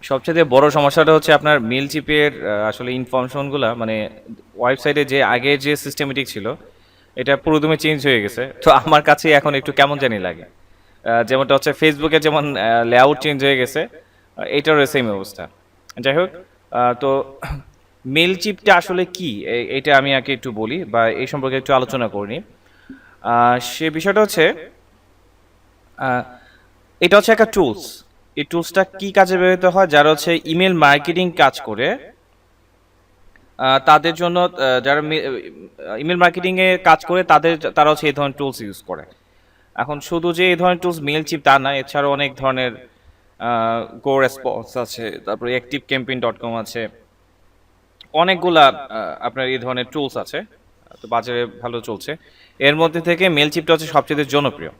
সবচেয়ে বড় সমস্যাটা হচ্ছে আপনার মেল চিপের আসলে ইনফরমেশনগুলা মানে ওয়েবসাইটে যে আগে যে সিস্টেমেটিক ছিল এটা পুরোদমে চেঞ্জ হয়ে গেছে। তো আমার কাছে এখন একটু কেমন জানি লাগে। যেমনটা হচ্ছে ফেসবুকে যেমন লেআউট চেঞ্জ হয়ে গেছে, এটারও সেম অবস্থা। যাই হোক, তো মেল চিপটা আসলে কি এটা আমি আগে একটু বলি বা এই সম্পর্কে একটু আলোচনা করিনি। সে বিষয়টা হচ্ছে আহ, এটা হচ্ছে একটা টুলস। এই টুলসটা কি কাজে ব্যবহৃত হয়? যারা হচ্ছে ইমেল মার্কেটিং কাজ করে তাদের জন্য, যারা ইমেল মার্কেটিং এ কাজ করে তারা হচ্ছে এই ধরনের টুলস ইউজ করে। এখন শুধু যে এই ধরনের টুলস মেল চিপ তা না, এছাড়াও অনেক ধরনের গো রেসপন্স আছে, তারপরে অ্যাক্টিভ ক্যাম্পেইন ডট কম আছে, অনেকগুলা আপনার এই ধরনের টুলস আছে। তো বাজারে ভালো চলছে। এর মধ্যে থেকে মেল চিপটা হচ্ছে সবচেয়ে জনপ্রিয়।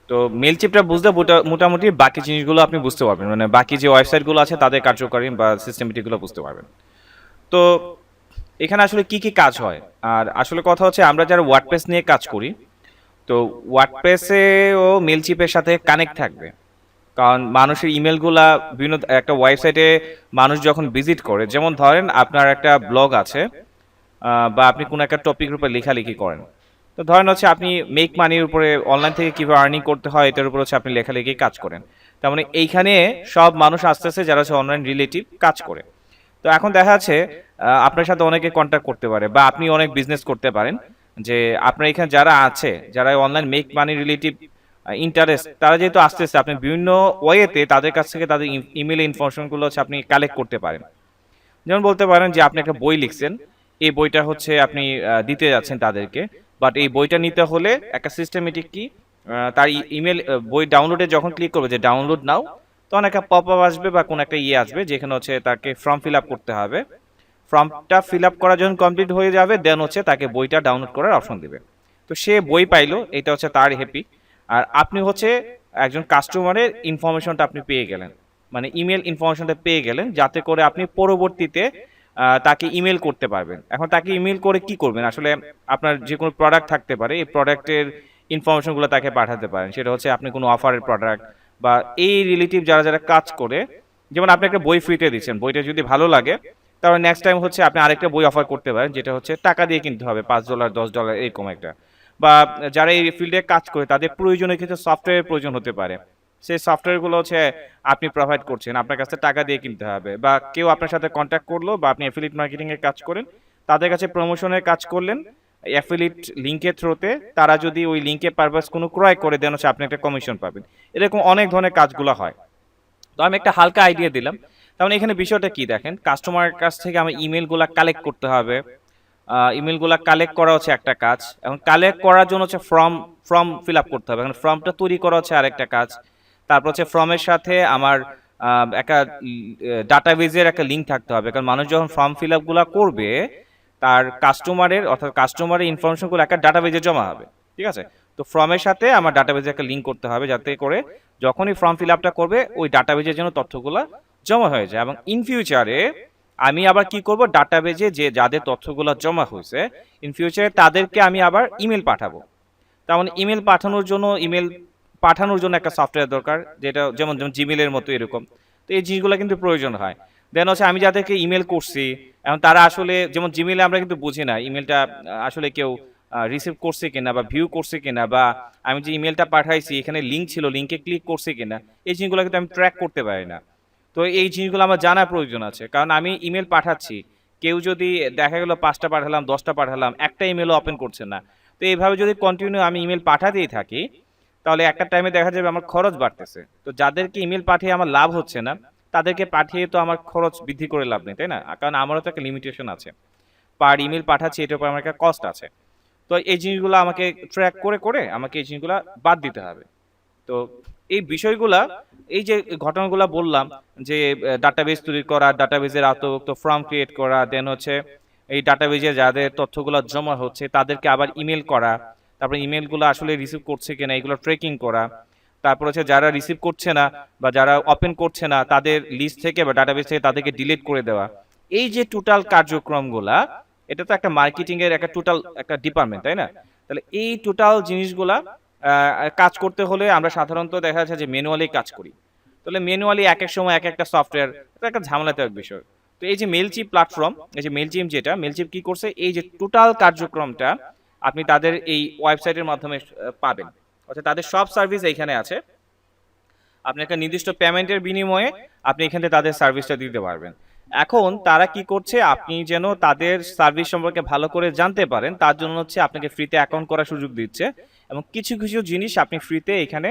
তো মেল চিপটা বুঝতে মোটামুটি বাকি জিনিসগুলো আপনি বুঝতে পারবেন, মানে বাকি যে ওয়েবসাইটগুলো আছে তাদের কার্যকারী বা সিস্টেমেটিকগুলো বুঝতে পারবেন। তো এখানে আসলে কি কি কাজ হয়? আর আসলে কথা হচ্ছে আমরা যারা ওয়ার্ডপ্রেস নিয়ে কাজ করি, তো ওয়ার্ডপ্রেসে ও মেল চিপের সাথে কানেক্ট থাকবে। কারণ মানুষের ইমেলগুলা বিভিন্ন একটা ওয়েবসাইটে মানুষ যখন ভিজিট করে, যেমন ধরেন আপনার একটা ব্লগ আছে, বা আপনি কোনো একটা টপিকের উপরে লেখালেখি করেন। তো ধরেন হচ্ছে আপনি মেক মানির উপরে অনলাইন থেকে কিভাবে আর্নিং করতে হয় এটার উপর হচ্ছে আপনি লেখালেখি কাজ করেন। তার মানে এইখানে সব মানুষ আস্তে আস্তে যারা হচ্ছে অনলাইন রিলেটিভ কাজ করে। তো এখন দেখা যাচ্ছে আপনার সাথে অনেকে কন্ট্যাক্ট করতে পারে বা আপনি অনেক বিজনেস করতে পারেন। যে আপনার এখানে যারা আছে, যারা online make money relative interest, তারা যেহেতু আস্তে আস্তে আপনি বিভিন্ন ওয়েতে তাদের কাছ থেকে তাদের ইমেল ইনফরমেশনগুলো হচ্ছে আপনি কালেক্ট করতে পারেন। যেমন বলতে পারেন যে আপনি একটা বই লিখছেন, এই বইটা হচ্ছে আপনি দিতে যাচ্ছেন তাদেরকে। বাট এই বইটা নিতে হলে একটা সিস্টেমেটিক কি, তার ইমেল বই ডাউনলোডে যখন ক্লিক করবে যে ডাউনলোড নাও, তখন একটা পপ আপ আসবে বা কোন একটা আসবে যেখানে হচ্ছে তাকে ফর্ম ফিল আপ করতে হবে। ফর্মটা ফিল আপ করা যখন কমপ্লিট হয়ে যাবে দেন হচ্ছে তাকে বইটা ডাউনলোড করার অপশন দিবে। তো সে বই পাইলো, এটা হচ্ছে তার হ্যাপি। আর আপনি হচ্ছে একজন কাস্টমারের ইনফরমেশনটা আপনি পেয়ে গেলেন, মানে ইমেল ইনফরমেশনটা পেয়ে গেলেন, যাতে করে আপনি পরবর্তীতে তাকে ইমেল করতে পারবেন। এখন তাকে ইমেল করে কি করবেন আসলে? আপনার যে কোনো প্রোডাক্ট থাকতে পারে, এই প্রোডাক্টের ইনফরমেশনগুলো তাকে পাঠাতে পারেন। সেটা হচ্ছে আপনি কোনো অফারের প্রোডাক্ট বা এই রিলেটিভ যারা যারা কাজ করে। যেমন আপনি একটা বই ফ্রিতে দিচ্ছেন, বইটা যদি ভালো লাগে তাহলে নেক্সট টাইম হচ্ছে আপনি আরেকটা বই অফার করতে পারেন, যেটা হচ্ছে টাকা দিয়ে কিনতে হবে, $5 $10 এরকম একটা। বা যারা এই ফিল্ডে কাজ করে তাদের প্রয়োজনে কিছু সফটওয়্যারের প্রয়োজন হতে পারে, সেই সফটওয়্যারগুলো হচ্ছে আপনি প্রোভাইড করছেন, আপনার কাছে টাকা দিয়ে কিনতে হবে। বা কেউ আপনার সাথে কন্ট্যাক্ট করলো বা আপনি অ্যাফিলিয়েট মার্কেটিং এর কাজ করেন, তাদের কাছে প্রমোশনের কাজ করলেন অ্যাফিলিয়েট লিঙ্কের থ্রুতে। তারা যদি ওই লিঙ্কে পারপাস কোনো ক্রয় করে দেন হচ্ছে আপনি একটা কমিশন পাবেন। এরকম অনেক ধরনের কাজগুলো হয়। তো আমি একটা হালকা আইডিয়া দিলাম। তার মানে এখানে বিষয়টা কি দেখেন, কাস্টমারের কাছ থেকে আমার ইমেলগুলা কালেক্ট করতে হবে। ইমেলগুলা কালেক্ট করা হচ্ছে একটা কাজ, এবং কালেক্ট করার জন্য হচ্ছে ফর্ম ফর্ম ফিল আপ করতে হবে, এখন ফর্মটা তৈরি করা হচ্ছে আরেকটা কাজ। তারপর হচ্ছে ফর্মের সাথে আমার একটা ডাটাবেজের একটা লিঙ্ক থাকতে হবে, কারণ মানুষ যখন ফর্ম ফিল আপ গুলা করবে তার কাস্টমারের অর্থাৎ কাস্টমারের ইনফরমেশনগুলো একটা ডাটাবেজে জমা হবে। ঠিক আছে? তো ফর্মের সাথে আমার ডাটাবেজে একটা লিঙ্ক করতে হবে, যাতে করে যখনই ফর্ম ফিল আপটা করবে ওই ডাটাবেজের জন্য তথ্যগুলো জমা হয়ে যায়। এবং ইন ফিউচারে আমি আবার কি করব, ডাটাবেজে যে যাদের তথ্যগুলো জমা হয়েছে ইন ফিউচারে তাদেরকে আমি আবার ইমেল পাঠাবো। তার মানে ইমেল পাঠানোর জন্য একটা সফটওয়্যার দরকার, যেটা যেমন যেমন জিমেলের মতো এরকম। তো এই জিনিসগুলো কিন্তু প্রয়োজন হয়। দেন হচ্ছে আমি যাদেরকে ইমেল করছি, এখন তারা আসলে যেমন জিমেলে আমরা কিন্তু বুঝি না ইমেলটা আসলে কেউ রিসিভ করছে কিনা বা ভিউ করছে কিনা, বা আমি যে ইমেলটা পাঠাইছি এখানে লিঙ্ক ছিল, লিঙ্কে ক্লিক করছে কিনা, এই জিনিসগুলো কিন্তু আমি ট্র্যাক করতে পারি না। তো এই জিনিসগুলো আমার জানার প্রয়োজন আছে, কারণ আমি ইমেল পাঠাচ্ছি, কেউ যদি দেখা গেল 5টা পাঠালাম 10টা পাঠালাম, একটা ইমেলও ওপেন করছে না। তো এইভাবে যদি কন্টিনিউ আমি ইমেল পাঠাতেই থাকি, তাহলে একটা টাইমে দেখা যাবে আমার খরচ বাড়তেছে। তো যাদেরকে ইমেল পাঠিয়ে আমার লাভ হচ্ছে না, তাদেরকে পাঠিয়ে তো আমার খরচ বৃদ্ধি করে লাভ নেই, তাই না? কারণ আমারও তো একটা লিমিটেশন আছে, পার ইমেল পাঠাচ্ছি এটার উপর আমার একটা কস্ট আছে। তো এই জিনিসগুলো আমাকে ট্র্যাক করে করে আমাকে এই জিনিসগুলো বাদ দিতে হবে। তো এই বিষয়গুলা, এই যে ঘটনাগুলো বললাম, যে ডাটাবেজ তৈরি করা, ডাটাবেজের আওতাভুক্ত ফর্ম ক্রিয়েট করা, দেন হচ্ছে এই ডাটাবেজে যাদের তথ্যগুলো জমা হচ্ছে তাদেরকে আবার ইমেল করা, তারপরে ইমেলগুলো আসলে রিসিভ করছে কিনা এগুলো ট্রেকিং করা, তারপর হচ্ছে যারা রিসিভ করছে না বা যারা ওপেন করছে না তাদের লিস্ট থেকে বা ডাটাবেজ থেকে তাদেরকে ডিলিট করে দেওয়া। এই যে টোটাল কার্যক্রমগুলা, এটা তো একটা মার্কেটিং এর একটা টোটাল একটা ডিপার্টমেন্ট, তাই না? তাহলে এই টোটাল জিনিসগুলা কাজ করতে হলে আমরা সাধারণত দেখা যাচ্ছে যে ম্যানুয়ালি কাজ করি। তাহলে ম্যানুয়ালি এক এক সময় এক একটা সফটওয়্যার, এটা একটা ঝামেলাদায়ক বিষয়। তো এই যে মেলচিপ প্ল্যাটফর্ম, এই যে মেলচিপ যেটা, মেলচিপ কি করছে, এই যে টোটাল কার্যক্রমটা আপনি তাদের এই ওয়েবসাইটের মাধ্যমে পাবেন, অর্থাৎ তাদের সব সার্ভিস এইখানে আছে। আপনি একটা নির্দিষ্ট পেমেন্টের বিনিময়ে আপনি এখান থেকে তাদের সার্ভিসটা দিতে পারবেন। এখন তারা কি করছে, আপনি যেন তাদের সার্ভিস সম্পর্কে ভালো করে জানতে পারেন তার জন্য হচ্ছে আপনাকে ফ্রিতে অ্যাকাউন্ট করার সুযোগ দিচ্ছে, এবং কিছু কিছু জিনিস আপনি ফ্রিতে এখানে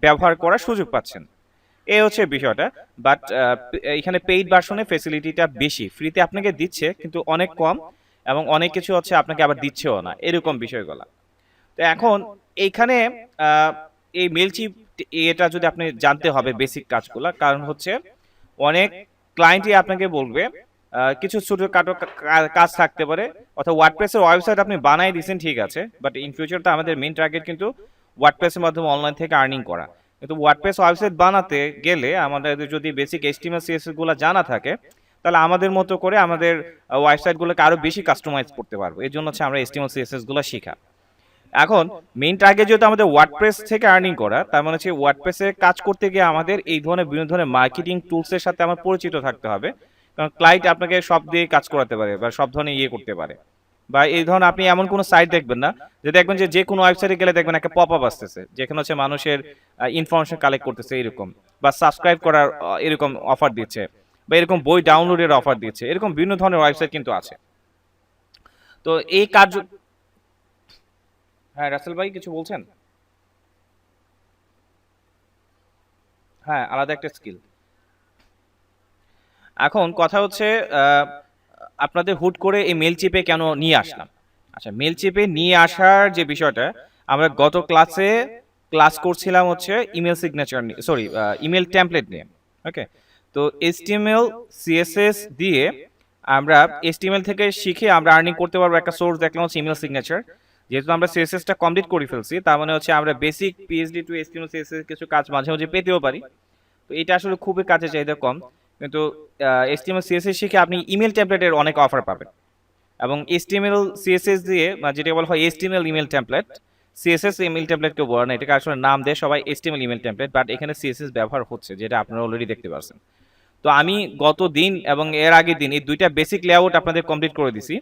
ব্যবহার করার সুযোগ পাচ্ছেন। এই হচ্ছে বিষয়টা। বাট এখানে পেইড ভার্সনে ফেসিলিটিটা বেশি, ফ্রিতে আপনাকে দিচ্ছে কিন্তু অনেক কম, এবং অনেক কিছু হচ্ছে আপনাকে আবার দিচ্ছেও না, এরকম বিষয়গুলো। তো এখন এইখানে আহ, এই মেলচিপ এটা যদি আপনি জানতে হবে বেসিক কাজগুলো, কারণ হচ্ছে অনেক ক্লায়েন্টই আপনাকে বলবে কিছু ছোটখাটো কাজ থাকতে পারে, অর্থাৎ ওয়ার্ডপ্রেসের ওয়েবসাইট আপনি বানাই দিয়েছেন ঠিক আছে, বাট ইন ফিউচার তো আমাদের মেন টার্গেট কিন্তু ওয়ার্ডপ্রেসের মাধ্যমে অনলাইন থেকে আর্নিং করা। কিন্তু ওয়ার্ডপ্রেস ওয়েবসাইট বানাতে গেলে আমাদের যদি বেসিক এইচটিএমএল সিএসএস গুলো জানা থাকে, তাহলে আমাদের মতো করে আমাদের ওয়েবসাইটগুলোকে আরো বেশি কাস্টমাইজ করতে পারবো। এর জন্য হচ্ছে আমরা এইচটিএমএল সিএসএস গুলো শেখা। এখন মেইন টার্গেট যেহেতু আমাদের ওয়ার্ডপ্রেস থেকে আর্নিং করা, তার মানে হচ্ছে ওয়ার্ডপ্রেসে কাজ করতে গিয়ে আমাদের এই ধরনের বিভিন্ন ধরনের মার্কেটিং টুলসের সাথে আমার পরিচিত থাকতে হবে। কারণ ক্লায়েন্ট আপনাকে সব দিয়ে কাজ করাতে পারে বা সব ধরনের ইয়ে করতে পারে, বা এই ধরনের আপনি এমন কোনো সাইট দেখবেন না যে দেখবেন যে কোনো ওয়েবসাইটে গেলে দেখবেন একটা পপ আপ আসতেছে যেখানে হচ্ছে মানুষের ইনফরমেশন কালেক্ট করতেছে এরকম, বা সাবস্ক্রাইব করার এরকম অফার দিচ্ছে, বা এরকম বই ডাউনলোডের অফার দিচ্ছে, এরকম বিভিন্ন ধরনের ওয়েবসাইট কিন্তু আছে। তো এই কার্য, হ্যাঁ রাসেল ভাই কিছু বলছেন? হ্যাঁ, আলাদা একটা স্কিল। এখন কথা হচ্ছে আহ, আপনাদের হুট করে এই মেল চিপে কেন নিয়ে আসলাম। আচ্ছা, মেল চিপে নিয়ে আসার যে বিষয়টা, আমরা গত ক্লাসে ক্লাস করছিলাম হচ্ছে ইমেল সিগনেচার নিয়ে, সরি ইমেল টেমপ্লেট নিয়ে। ওকে, তো এইচটিএমএল সিএসএস দিয়ে আমরা এইচটিএমএল থেকে শিখে আমরা আর্নিং করতে পারবো। একটা সোর্স দেখলাম হচ্ছে ইমেল সিগনেচার। যেহেতু আমরা সিএসএসটা কমপ্লিট করে ফেলছি, তার মানে হচ্ছে আমরা basic PhD two HTML CSS কিছু কাজ মাঝে মাঝে পেতেও পারি। তো এটা আসলে খুবই কাজে চাহিদা কম, কিন্তু এইচটিএমএল সিএসএস শিখে আপনি ইমেল টেমপ্লেটের অনেক অফার পাবেন। এবং এইচটিএমএল সিএসএস দিয়ে, যেটা বলা হয় HTML email template, CSS email template কেউ বলে না, এটাকে আসলে নাম দেয় সবাই এইচটিএমএল ইমেল টেমপ্লেট, বাট এখানে সিএসএস ব্যবহার হচ্ছে, যেটা আপনারা অলরেডি দেখতে পাচ্ছেন। তো আমি গত দিন এবং এর আগের দিন এই দুইটা বেসিক লেআউট আপনাদের কমপ্লিট করে দিছি।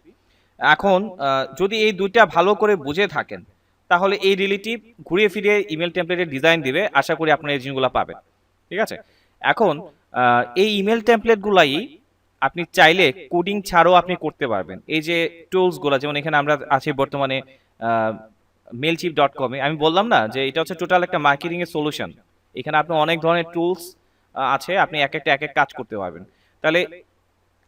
এখন যদি এই দুইটা ভালো করে বুঝে থাকেন, তাহলে এই রিলেটিভ ঘুরিয়ে ফিরিয়ে ইমেল টেমপ্লেটের ডিজাইন দিবে, আশা করি আপনারা এই জিনিসগুলো পাবেন। ঠিক আছে, এখন এই ইমেল টেমপ্লেটগুলাই আপনি চাইলে কোডিং ছাড়াও আপনি করতে পারবেন। এই যে টুলসগুলো, যেমন এখানে আমরা আছি বর্তমানে mailchimp.com-এ, আমি বললাম না যে এটা হচ্ছে টোটাল একটা মার্কেটিং এর সলিউশন। এখানে আপনি অনেক ধরনের টুলস আছে, আপনি এক একটা এক এক কাজ করতে পারবেন। তাহলে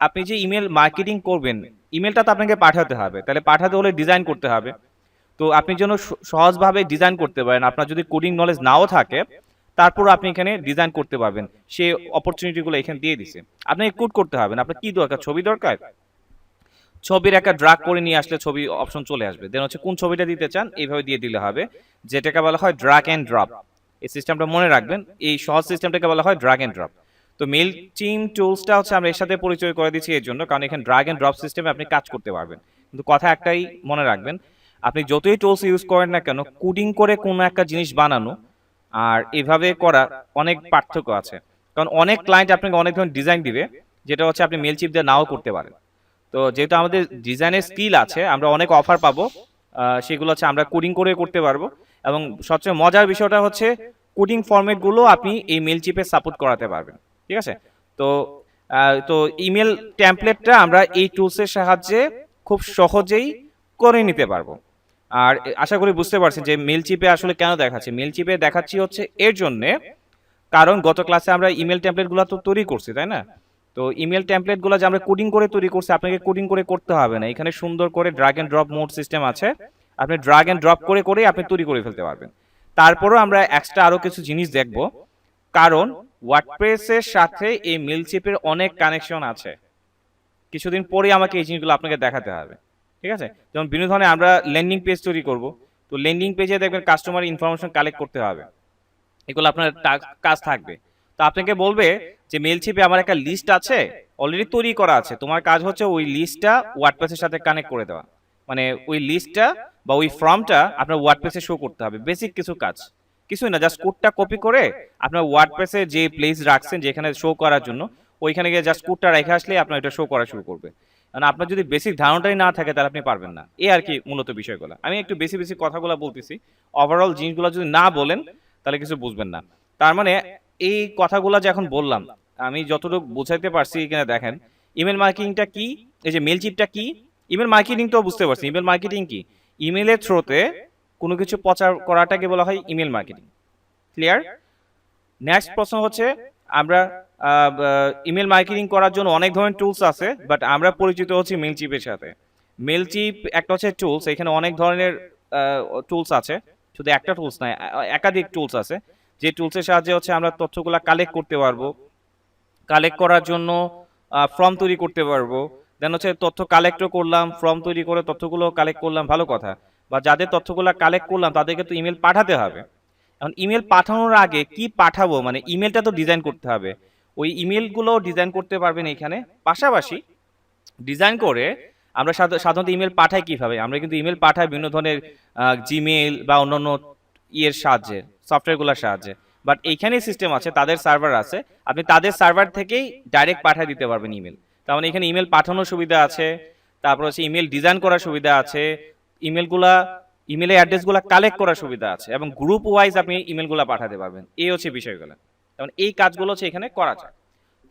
আপনি যে ইমেল মার্কেটিং করবেন, ইমেলটা তো আপনাকে পাঠাতে হবে, তাহলে পাঠাতে হলে ডিজাইন করতে হবে। তো আপনি যেন সহজভাবে ডিজাইন করতে পারেন, আপনার যদি কোডিং নলেজ নাও থাকে তারপর আপনি এখানে ডিজাইন করতে পারবেন, সেই অপরচুনিটিগুলো এখানে দিয়ে দিছে। আপনাকে কোড করতে হবে না, আপনার কি দরকার, ছবি দরকার, ছবির একটা ড্রাগ করে নিয়ে আসলে ছবি অপশন চলে আসবে, দেন হচ্ছে কোন ছবিটা দিতে চান এইভাবে দিয়ে দিলে হবে, যেটাকে বলা হয় ড্রাগ অ্যান্ড ড্রপ। এই সিস্টেমটা মনে রাখবেন, এই সহজ সিস্টেমটাকে বলা হয় ড্রাগ অ্যান্ড ড্রপ। তো মেল টিম টুলসটা হচ্ছে আমরা এর সাথে পরিচয় করে দিচ্ছি এর জন্য, কারণ এখানে ড্রাগ অ্যান্ড ড্রপ সিস্টেমে আপনি কাজ করতে পারবেন। কিন্তু কথা একটাই মনে রাখবেন, আপনি যতই টুলস ইউজ করেন না কেন, কোডিং করে কোনো একটা জিনিস বানানো আর এভাবে করা অনেক পার্থক্য আছে। কারণ অনেক ক্লায়েন্ট আপনাকে অনেক ধরনের ডিজাইন দিবে, যেটা হচ্ছে আপনি মেল চিপ দিয়ে নাও করতে পারেন। তো যেহেতু আমাদের ডিজাইনের স্কিল আছে, আমরা অনেক অফার পাবো, সেগুলো হচ্ছে আমরা কোডিং করে করতে পারবো। এবং সবচেয়ে মজার বিষয়টা হচ্ছে কোডিং ফরম্যাটগুলো আপনি এই মেল চিপে সাপোর্ট করাতে পারবেন। ঠিক আছে, তো তো ইমেল টেমপ্লেটটা আমরা এই টুলসের সাহায্যে খুব সহজেই করে নিতে পারবো। আর আশা করি বুঝতে পারছেন যে মেল চিপে আসলে কেন দেখাচ্ছি। মেল চিপে দেখাচ্ছি হচ্ছে এর জন্যে, কারণ গত ক্লাসে আমরা ইমেল টেমপ্লেটগুলো তো তৈরি করছি, তাই না? তো ইমেল টেমপ্লেটগুলো যে আমরা কোডিং করে তৈরি করছি, আপনাকে কোডিং করে করতে হবে না। এখানে সুন্দর করে drag and drop mode system আছে, আপনি ড্রাগ এন্ড ড্রপ করে করে আপনি তৈরি করে ফেলতে পারবেন। তারপরেও আমরা এক্সট্রা আরো কিছু জিনিস দেখব, কারণ ওয়ার্ডপ্রেসের সাথে এই মেলচিপের অনেক কানেকশন আছে। কিছুদিন পরে আমাকে এই জিনিসগুলো আপনাকে দেখাতে হবে। ঠিক আছে, যেমন বিভিন্ন ধরনের আমরা ল্যান্ডিং পেজ তৈরি করব, তো ল্যান্ডিং পেজে দেখবেন কাস্টমার ইনফরমেশন কালেক্ট করতে হবে, এগুলো আপনার কাজ থাকবে। তো আপনাকে বলবে যে মেলচিপে আমার একটা লিস্ট আছে, অলরেডি তৈরি করা আছে, তোমার কাজ হচ্ছে ওই লিস্টটা ওয়ার্ডপ্রেসের সাথে কানেক্ট করে দেওয়া। মানে ওই লিস্টটা বা ওই ফর্মটা আপনার ওয়ার্ডপ্রেসে শো করতে হবে, বেসিক কিছু কাজ। কিছুই না, জাস্ট কোডটা কপি করে আপনার ওয়ার্ডপ্রেসে যে প্লেস রাখছেন যেখানে শো করার জন্য, ওইখানে গিয়ে জাস্ট কোডটা রেখে আসলে আপনার এটা শো করা শুরু করবে। মানে আপনার যদি বেসিক ধারণাটাই না থাকে তাহলে আপনি পারবেন না, এই আর কি মূলত বিষয়গুলো। আমি একটু বেশি বেশি কথাগুলো বলতেছি, ওভারঅল জিনিসগুলো যদি না বলেন তাহলে কিছু বুঝবেন না। তার মানে এই কথাগুলো যে এখন বললাম, আমি যতটুকু বোঝাইতে পারছি এখানে দেখেন, ইমেল মার্কেটিংটা কি, এই যে মেল চিপটা কি, ইমেল মার্কেটিং তো বুঝতে পারছি। ইমেল মার্কেটিং কি? ইমেলের থ্রুতে কোনো কিছু প্রচার করাটাকে বলা হয় ইমেল মার্কেটিং। ক্লিয়ার? নেক্সট প্রশ্ন হচ্ছে, আমরা ইমেল মার্কেটিং করার জন্য অনেক ধরনের টুলস আছে, বাট আমরা পরিচিত হচ্ছি মেলচিপের সাথে। মেলচিপ একটা হচ্ছে টুলস, এখানে অনেক ধরনের টুলস আছে, শুধু একটা টুলস নয়, একাধিক টুলস আছে, যে টুলসের সাহায্যে হচ্ছে আমরা তথ্যগুলো কালেক্ট করতে পারবো। কালেক্ট করার জন্য ফর্ম তৈরি করতে পারবো। দেন হচ্ছে তথ্য কালেক্টও করলাম, ফর্ম তৈরি করে তথ্যগুলো কালেক্ট করলাম, ভালো কথা। বা যাদের তথ্যগুলো কালেক্ট করলাম তাদেরকে তো ইমেল পাঠাতে হবে। এখন ইমেল পাঠানোর আগে কি পাঠাবো, মানে ইমেলটা তো ডিজাইন করতে হবে। ওই ইমেলগুলো ডিজাইন করতে পারবেন এখানে। পাশাপাশি ডিজাইন করে আমরা সাধারণত ইমেল পাঠাই কিভাবে, আমরা কিন্তু ইমেল পাঠাই বিভিন্ন ধরনের জিমেল বা অন্যান্য ইয়ের সাহায্যে, সফটওয়্যারগুলোর সাহায্যে। বাট এইখানে সিস্টেম আছে, তাদের সার্ভার আছে, আপনি তাদের সার্ভার থেকেই ডাইরেক্ট পাঠিয়ে দিতে পারবেন ইমেল। তার মানে এখানে ইমেল পাঠানোর সুবিধা আছে, তারপর হচ্ছে ইমেল ডিজাইন করার সুবিধা আছে, ইমেলগুলা ইমেলের অ্যাড্রেসগুলো কালেক্ট করার সুবিধা আছে, এবং গ্রুপ ওয়াইজ আপনি ইমেলগুলো পাঠাতে পারবেন। এই হচ্ছে বিষয়গুলো। যেমন এই কাজগুলো হচ্ছে এখানে করা যায়।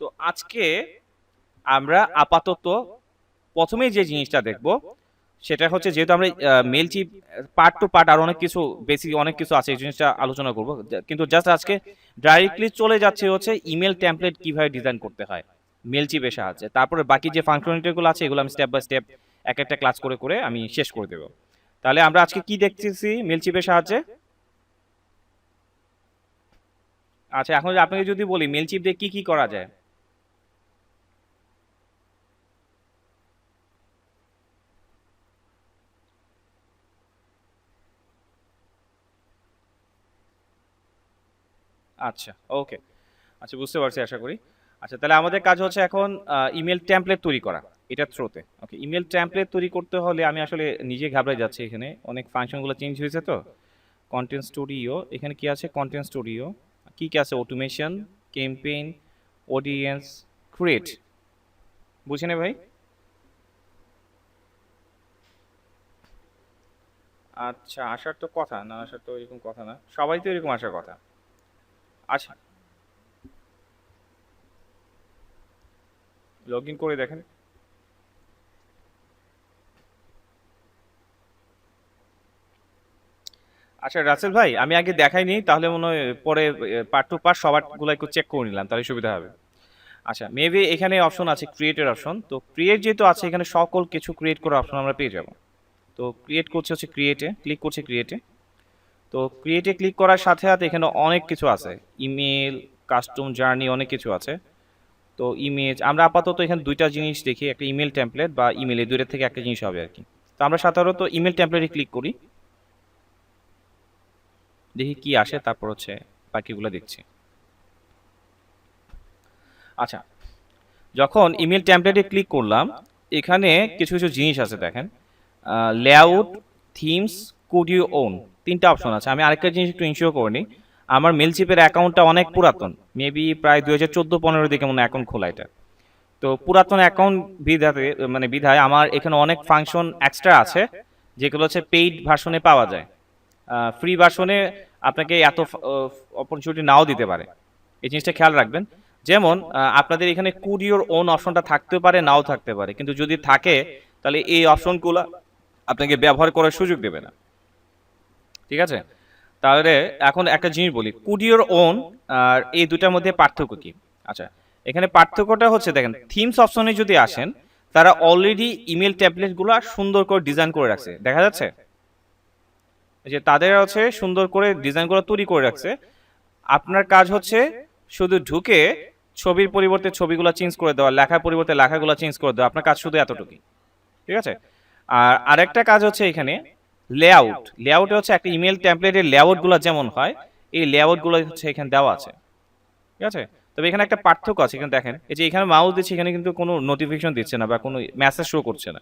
তো আজকে আমরা আপাতত প্রথমেই যে জিনিসটা দেখব সেটা হচ্ছে, যেহেতু আমরা মেলচিপ পার্ট টু পার্ট আর অনেক কিছু বেসিক অনেক কিছু আছে, এই জিনিসটা আলোচনা করব, কিন্তু জাস্ট আজকে ডাইরেক্টলি চলে যাচ্ছে হচ্ছে ইমেল টেমপ্লেট কিভাবে ডিজাইন করতে হয় মেলচিপের সাহায্যে। তারপরে বাকি যে ফাংশনালিটিগুলো আছে এগুলো আমি স্টেপ বাই স্টেপ এক একটা ক্লাস করে করে আমি শেষ করে দেব। তাহলে আমরা আজকে কি দেখতেছি মেলচিপের সাহায্যে? আচ্ছা, এখন আপনাকে যদি বলি মেলচিপ দিয়ে কি কি করা যায়। আচ্ছা, ওকে, আচ্ছা বুঝতে পারছি আশা করি। আচ্ছা, তাহলে আমাদের কাজ হচ্ছে এখন ইমেল টেমপ্লেট তৈরি করা এটার থ্রুতে। ওকে, ইমেল টেমপ্লেট তৈরি করতে হলে আমি আসলে নিজে ঘাবড়ে যাচ্ছি, এখানে অনেক ফাংশনগুলো চেঞ্জ হয়েছে। তো কন্টেন্ট স্টুডিও, এখানে কি আছে? কন্টেন্ট স্টুডিও কি কি আছে? Automation, campaign, audience, create. বুঝেনি ভাই? আচ্ছা, আসার তো কথা না, আসার তো এরকম কথা না, সবাই তো এরকম আসার কথা। আচ্ছা, লগ ইন করে দেখেন। আচ্ছা রাসেল ভাই, আমি আগে দেখাইনি, তাহলে মনে হয় পরে পার্ট টু পার্ট সবার গুলো একটু চেক করে নিলাম, তাহলে সুবিধা হবে। আচ্ছা, মেবি এখানে অপশন আছে ক্রিয়েটের অপশন, তো ক্রিয়েট যেহেতু আছে এখানে সকল কিছু ক্রিয়েট করার অপশন আমরা পেয়ে যাব। তো ক্রিয়েট করছে হচ্ছে ক্রিয়েটে, ক্লিক করছে ক্রিয়েটে। তো ক্রিয়েটে ক্লিক করার সাথে সাথে এখানে অনেক কিছু আছে, ইমেল, কাস্টম জার্নি, অনেক কিছু আছে। তো ইমেজ, আমরা আপাতত এখানে দুইটা জিনিস দেখি, একটা ইমেল টেমপ্লেট বা ইমেল, এই দুইটা থেকে একটা জিনিস হবে আর কি। তো আমরা সাধারণত ইমেল টেমপ্লেটে ক্লিক করি, দেখি কি আসে, তারপর হচ্ছে বাকিগুলো দেখছি। আচ্ছা, যখন ইমেল টেমপ্লেটে ক্লিক করলাম এখানে কিছু কিছু জিনিস আছে দেখেন, layout, themes, could you own, তিনটা অপশন আছে। আমি আরেকটা জিনিস একটু ইনশিওর করে নিই, আমার মেলচিপের অ্যাকাউন্টটা অনেক পুরাতন, মেবি প্রায় 2014-15 দিকে মনে অ্যাকাউন্ট খোলা এটা। তো পুরাতন অ্যাকাউন্ট বিধাতে মানে বিধায় আমার এখানে অনেক ফাংশন এক্সট্রা আছে, যেগুলো হচ্ছে পেইড ভার্সনে পাওয়া যায়। ফ্রি ভার্সনে আপনাকে এত অপরচুনিটি নাও দিতে পারে, এই জিনিসটা খেয়াল রাখবেন। যেমন আপনাদের এখানে কুড ইউর ওন অপশনটা থাকতে পারে, নাও থাকতে পারে, কিন্তু যদি থাকে তাহলে এই অপশনগুলো আপনাকে ব্যবহার করার সুযোগ দেবে না। ঠিক আছে? তাহলে এখন একটা জিনিস বলি, কুড ইউর ওন আর এই দুটার মধ্যে পার্থক্য কি? আচ্ছা, এখানে পার্থক্যটা হচ্ছে দেখেন, থিমস অপশনে যদি আসেন তারা অলরেডি ইমেল ট্যাবলেটগুলো সুন্দর করে ডিজাইন করে রাখছে, দেখা যাচ্ছে যে তাদের হচ্ছে সুন্দর করে ডিজাইনগুলো তৈরি করে রাখছে। আপনার কাজ হচ্ছে শুধু ঢুকে ছবির পরিবর্তে ছবিগুলো চেঞ্জ করে দেওয়া, লেখার পরিবর্তে লেখাগুলো চেঞ্জ করে দেওয়া, আপনার কাজ শুধু এতটুকুই। ঠিক আছে? আর আরেকটা কাজ হচ্ছে এখানে লেআউট। লেআউটে হচ্ছে একটা ইমেল টেমপ্লেটের লেআউটগুলো যেমন হয়, এই লেআউটগুলো হচ্ছে এখানে দেওয়া আছে। ঠিক আছে? তবে এখানে একটা পার্থক্য আছে, এখানে দেখেন, এই যে এখানে মাউস দিচ্ছি, এখানে কিন্তু কোনো নোটিফিকেশন দিচ্ছে না বা কোনো মেসেজ শো করছে না।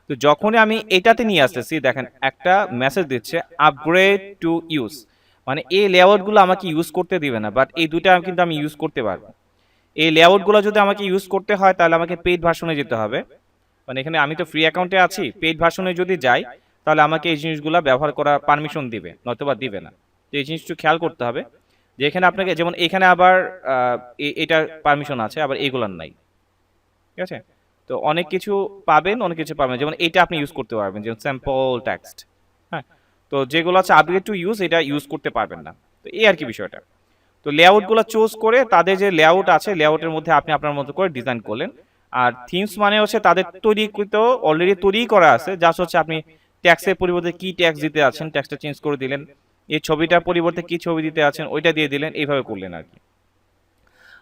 তো যখনই আমি এটাতে নিয়ে আসতেছি দেখেন একটা মেসেজ দিচ্ছে, আপগ্রেড টু ইউজ, মানে এই লেআউটগুলো আমাকে ইউজ করতে দিবে না, বাট এই দুইটা কিন্তু আমি ইউজ করতে পারবো। এই লেআউটগুলো যদি আমাকে ইউজ করতে হয় তাহলে আমাকে পেইড ভার্সনে যেতে হবে। মানে এখানে আমি তো ফ্রি অ্যাকাউন্টে আছি, পেইড ভার্সনে যদি যাই তাহলে আমাকে এই জিনিসগুলো ব্যবহার করা পারমিশন দিবে, নয়তোবা দিবে না। তো এই জিনিসটা খেয়াল করতে হবে যে এখানে আপনাকে, যেমন এখানে আবার এটার পারমিশন আছে, আবার এগুলার নাই। ঠিক আছে? তো অনেক কিছু পাবেন, অনেক কিছু পাবেন, যেমন এটা আপনি ইউজ করতে পারবেন, যেমন স্যাম্পল টেক্সট। হ্যাঁ, তো যেগুলো আছে আপগ্রেড টু ইউজ, এটা ইউজ করতে পারবেন না। তো এই আর কি বিষয়টা। তো লেআউটগুলো চুজ করে তাদের যে লেআউট আছে, লেআউটের মধ্যে আপনি আপনার মতো করে ডিজাইন করলেন। আর থিমস মানে হচ্ছে তাদের তৈরিকৃত, অলরেডি তৈরি করা আছে, জাস্ট হচ্ছে আপনি ট্যাক্সের পরিবর্তে কি ট্যাক্স দিতে আছেন ট্যাক্সটা চেঞ্জ করে দিলেন, এই ছবিটার পরিবর্তে কি ছবি দিতে আছেন ওইটা দিয়ে দিলেন, এইভাবে করলেন আর কি।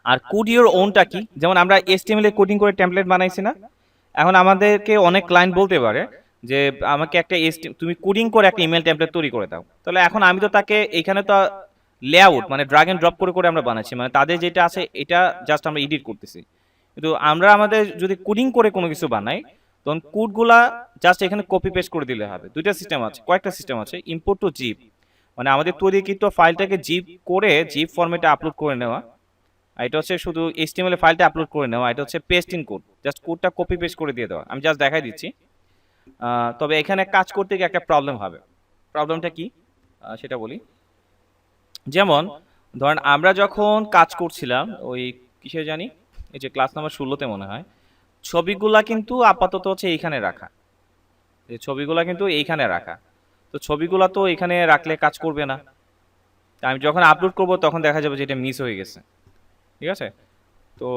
আর কোড ইওর ওনটা কি, যেমন আমরা HTML এ কোডিং করে টেমপ্লেট বানাইছি না, এখন আমাদেরকে অনেক ক্লায়েন্ট বলতে পারে যে আমাকে একটা তুমি কোডিং করে একটা ইমেল টেমপ্লেট তৈরি করে দাও। তাহলে এখন আমি তো তাকে এখানে তো লেআউট মানে ড্রাগ এন্ড ড্রপ করে করে আমরা বানাচ্ছি, মানে তাদের যেটা আছে এটা জাস্ট আমরা এডিট করতেছি। কিন্তু আমরা আমাদের যদি কোডিং করে কোনো কিছু বানাই, তখন কোডগুলা জাস্ট এখানে কপি পেস্ট করে দিলে হবে। দুইটা সিস্টেম আছে, কয়েকটা সিস্টেম আছে। ইম্পোর্ট টু জিপ, মানে আমাদের তৈরিকৃত ফাইলটাকে জিপ করে জিপ ফরম্যাটে আপলোড করে নেওয়া। আর এটা হচ্ছে শুধু HTML ফাইলটা আপলোড করে নেওয়া। এটা হচ্ছে পেস্ট ইন কোড, জাস্ট কোডটা কপি পেস্ট করে দিয়ে দেওয়া। আমি জাস্ট দেখাই দিচ্ছি। তবে এখানে কাজ করতে গিয়ে একটা প্রবলেম হবে। প্রবলেমটা কি সেটা বলি। যেমন ধরেন আমরা যখন কাজ করছিলাম ওই কিসে জানি, এই যে ক্লাস নাম্বার 16তে মনে হয়, ছবিগুলা কিন্তু আপাতত হচ্ছে এইখানে রাখা। এই ছবিগুলা কিন্তু এইখানে রাখা। তো ছবিগুলা তো এখানে রাখলে কাজ করবে না। তা আমি যখন আপলোড করব তখন দেখা যাবে যে এটা মিস হয়ে গেছে। ঠিক আছে? তো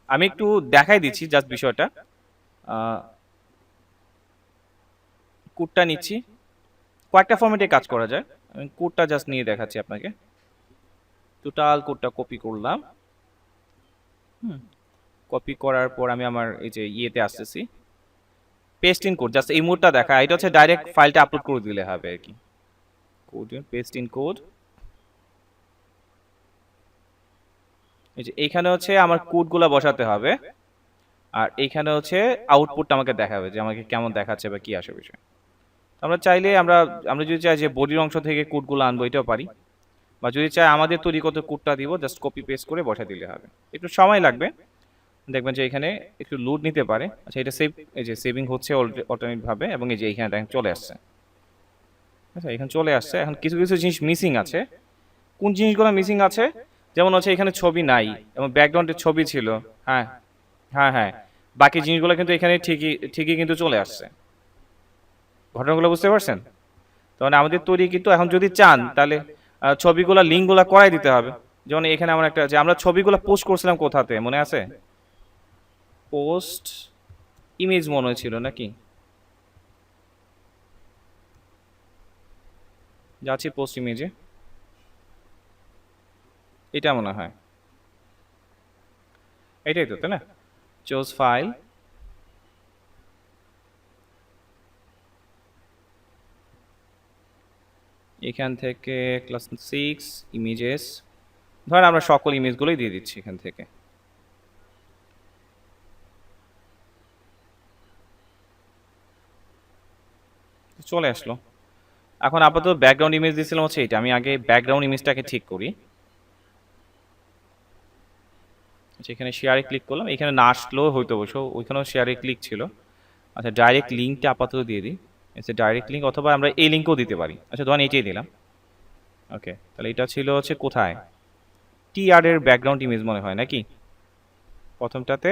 আমি একটু দেখাই দিচ্ছি জাস্ট বিষয়টা। কোডটা নিচ্ছি, কয়েকটা ফরম্যাটে কাজ করা যায়। আমি কোডটা জাস্ট নিয়ে দেখাচ্ছি আপনাকে। টোটাল কোডটা কপি করলাম। কপি করার পর আমি আমার এই যে ইয়েতে আসতেছি, পেস্ট ইন কোড, জাস্ট এই মোডটা দেখা। এটা হচ্ছে ডাইরেক্ট ফাইলটা আপলোড করে দিলে হবে আর কি। কোড পেস্ট ইন কোড, এই যে এইখানে হচ্ছে আমার কোডগুলো বসাতে হবে। আর এইখানে হচ্ছে আউটপুটটা আমাকে দেখাবে যে আমাকে কেমন দেখাচ্ছে বা কি আসে বিষয়। আমরা চাইলে আমরা আমরা যদি চাই যে বডির অংশ থেকে কোডগুলো আনবো, এটাও পারি। বা যদি চাই আমাদের তৈরি কত কোডটা দিব, জাস্ট কপি পেস্ট করে বসা দিলে হবে। একটু সময় লাগবে, দেখবেন যে এখানে একটু লোড নিতে পারে। আচ্ছা, এটা সেভ, এই যে সেভিং হচ্ছে অল্টারনেট ভাবে, এবং এই যে এইখানে দেখেন চলে আসছে। আচ্ছা, এখানে চলে আসছে। এখন কিছু কিছু জিনিস মিসিং আছে। কোন জিনিসগুলো মিসিং আছে? যেমন হচ্ছে এখানে ছবি নাই এবং ব্যাকগ্রাউন্ডে ছবি ছিল। হ্যাঁ, হ্যাঁ, হ্যাঁ, বাকি জিনিসগুলো কিন্তু এখানে ঠিকই ঠিকই কিন্তু চলে আসছে। ঘটনাগুলো বুঝতে পারছেন? তাহলে আমাদের তৈরি কিন্তু এখন যদি চান তাহলে ছবিগুলা লিঙ্কগুলা করাই দিতে হবে। যেমন এখানে আমার একটা, যে আমরা ছবিগুলো পোস্ট করছিলাম কোথাতে মনে আছে? পোস্ট ইমেজ মনে হয়েছিল নাকি? যাচ্ছি পোস্ট ইমেজে, এটা মনে হয় এটাই তো, তাই না? চুজ ফাইল, এখান থেকে ক্লাস 6 ইমেজেস, ধর আমরা সকল ইমেজগুলোই দিয়ে দিচ্ছি এখান থেকে। চলে আসলো। এখন আপাতত ব্যাকগ্রাউন্ড ইমেজ দিয়েছিলাম হচ্ছে এটা। আমি আগে ব্যাকগ্রাউন্ড ইমেজটাকে ঠিক করি। আচ্ছা, এখানে শেয়ারে ক্লিক করলাম, এখানে না আসলেও হয়তো অবশ্য, ওইখানেও শেয়ারে ক্লিক ছিল। আচ্ছা, ডাইরেক্ট লিঙ্কটা আপাতত দিয়ে দিই। আচ্ছা, ডাইরেক্ট লিঙ্ক, অথবা আমরা এই লিঙ্কও দিতে পারি। আচ্ছা, ধরেন এইটাই দিলাম। ওকে, তাহলে এটা ছিল হচ্ছে কোথায়, TR এর ব্যাকগ্রাউন্ড ইমেজ মনে হয় নাকি প্রথমটাতে?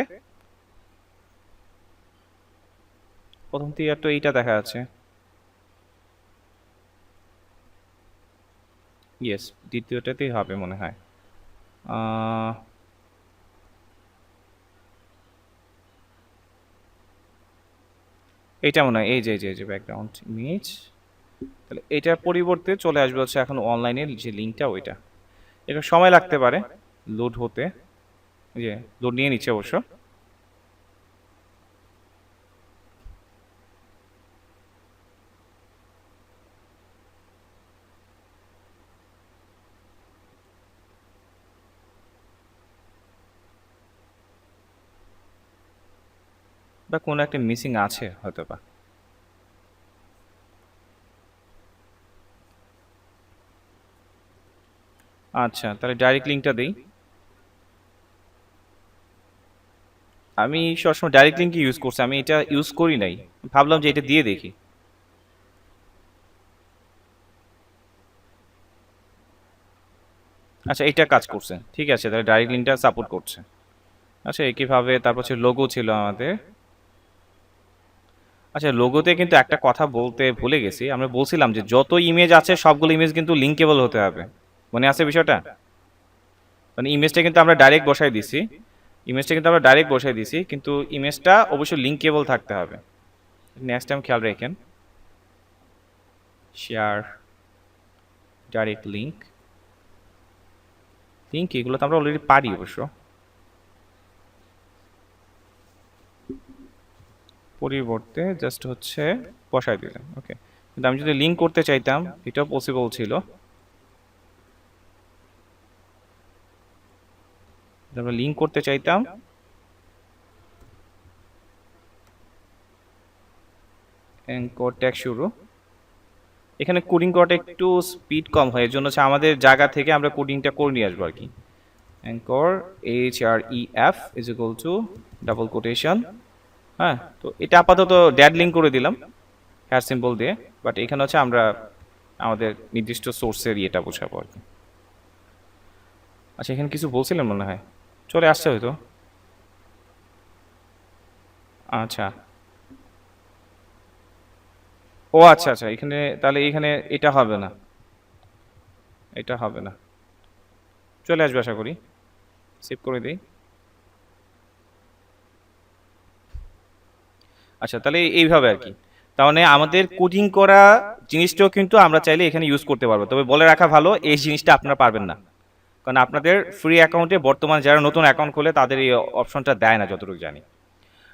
প্রথম TR তো এইটা দেখা যাচ্ছে। ইয়েস, দ্বিতীয়টাতেই হবে মনে হয়। এইটা মনে হয়, এই যে এই যে ব্যাকগ্রাউন্ড ইমেজ। তাহলে এটার পরিবর্তে চলে আসবে হচ্ছে এখন অনলাইনের যে লিঙ্কটা, ওইটা। এটা সময় লাগতে পারে লোড হতে, যে লোড নিয়ে নিচ্ছে অবশ্য। বা কোনো একটা মিসিং আছে হয়তো বা। আচ্ছা, তাহলে ডাইরেক্ট লিঙ্কটা দেই। আমি সবসময় ডাইরেক্ট লিঙ্ক ইউজ করছি, আমি এটা ইউজ করি নাই, ভাবলাম যে এটা দিয়ে দেখি। আচ্ছা, এটা কাজ করছে, ঠিক আছে, তাহলে ডাইরেক্ট লিঙ্কটা সাপোর্ট করছে। আচ্ছা, একইভাবে তারপর হচ্ছে লোগো ছিল আমাদের। আচ্ছা, লোগোতে কিন্তু একটা কথা বলতে ভুলে গেছি, আমরা বলছিলাম যে যত ইমেজ আছে সবগুলো ইমেজ কিন্তু লিঙ্কেবল হতে হবে, মনে আছে বিষয়টা? মানে ইমেজটা কিন্তু আমরা ডাইরেক্ট বসাই দিছি, কিন্তু ইমেজটা অবশ্যই লিঙ্কেবল থাকতে হবে। নেক্সট টাইম খেয়াল রাখেন, শেয়ার ডাইরেক্ট লিঙ্ক, এগুলো তো আমরা অলরেডি পারি অবশ্য, পরিবর্তে জাস্ট হচ্ছে বসাই দিলাম। ওকে, কিন্তু আমি যদি লিঙ্ক করতে চাইতাম এটাও পসিবল ছিল। আমরা লিঙ্ক করতে চাইতাম, অ্যাঙ্কর ট্যাগ শুরু, এখানে কোডিং করাটা একটু স্পিড কম হয়, এর জন্য হচ্ছে আমাদের জায়গা থেকে আমরা কোডিংটা করে নিয়ে আসবো আর কি। Anchor HREF is equal to double quotation. হ্যাঁ, তো এটা আপাতত ড্যাড লিঙ্ক করে দিলাম হ্যাশ সিম্বল দিয়ে, বাট এখানে হচ্ছে আমরা আমাদের নির্দিষ্ট সোর্সের ইয়েটা বোঝাবো আর কি। আচ্ছা, এখানে কিছু বলছিলেন মনে হয়, চলে আসছে হয়তো। আচ্ছা, ও আচ্ছা আচ্ছা, এখানে তাহলে এখানে এটা হবে না, এটা হবে না, চলে আসবে আশা করি। সেভ করে দিই। আচ্ছা, তাহলে এইভাবে আর কি, তার মানে আমাদের কোডিং করা জিনিসটাও কিন্তু আমরা চাইলে এখানে ইউজ করতে পারবো, তবে বলে রাখা ভালো এই জিনিসটা আপনারা পারবেন না, কারণ আপনাদের ফ্রি অ্যাকাউন্টে বর্তমানে যারা নতুন অ্যাকাউন্ট খোলে তাদের এই অপশনটা দেয় না যতটুকু জানি।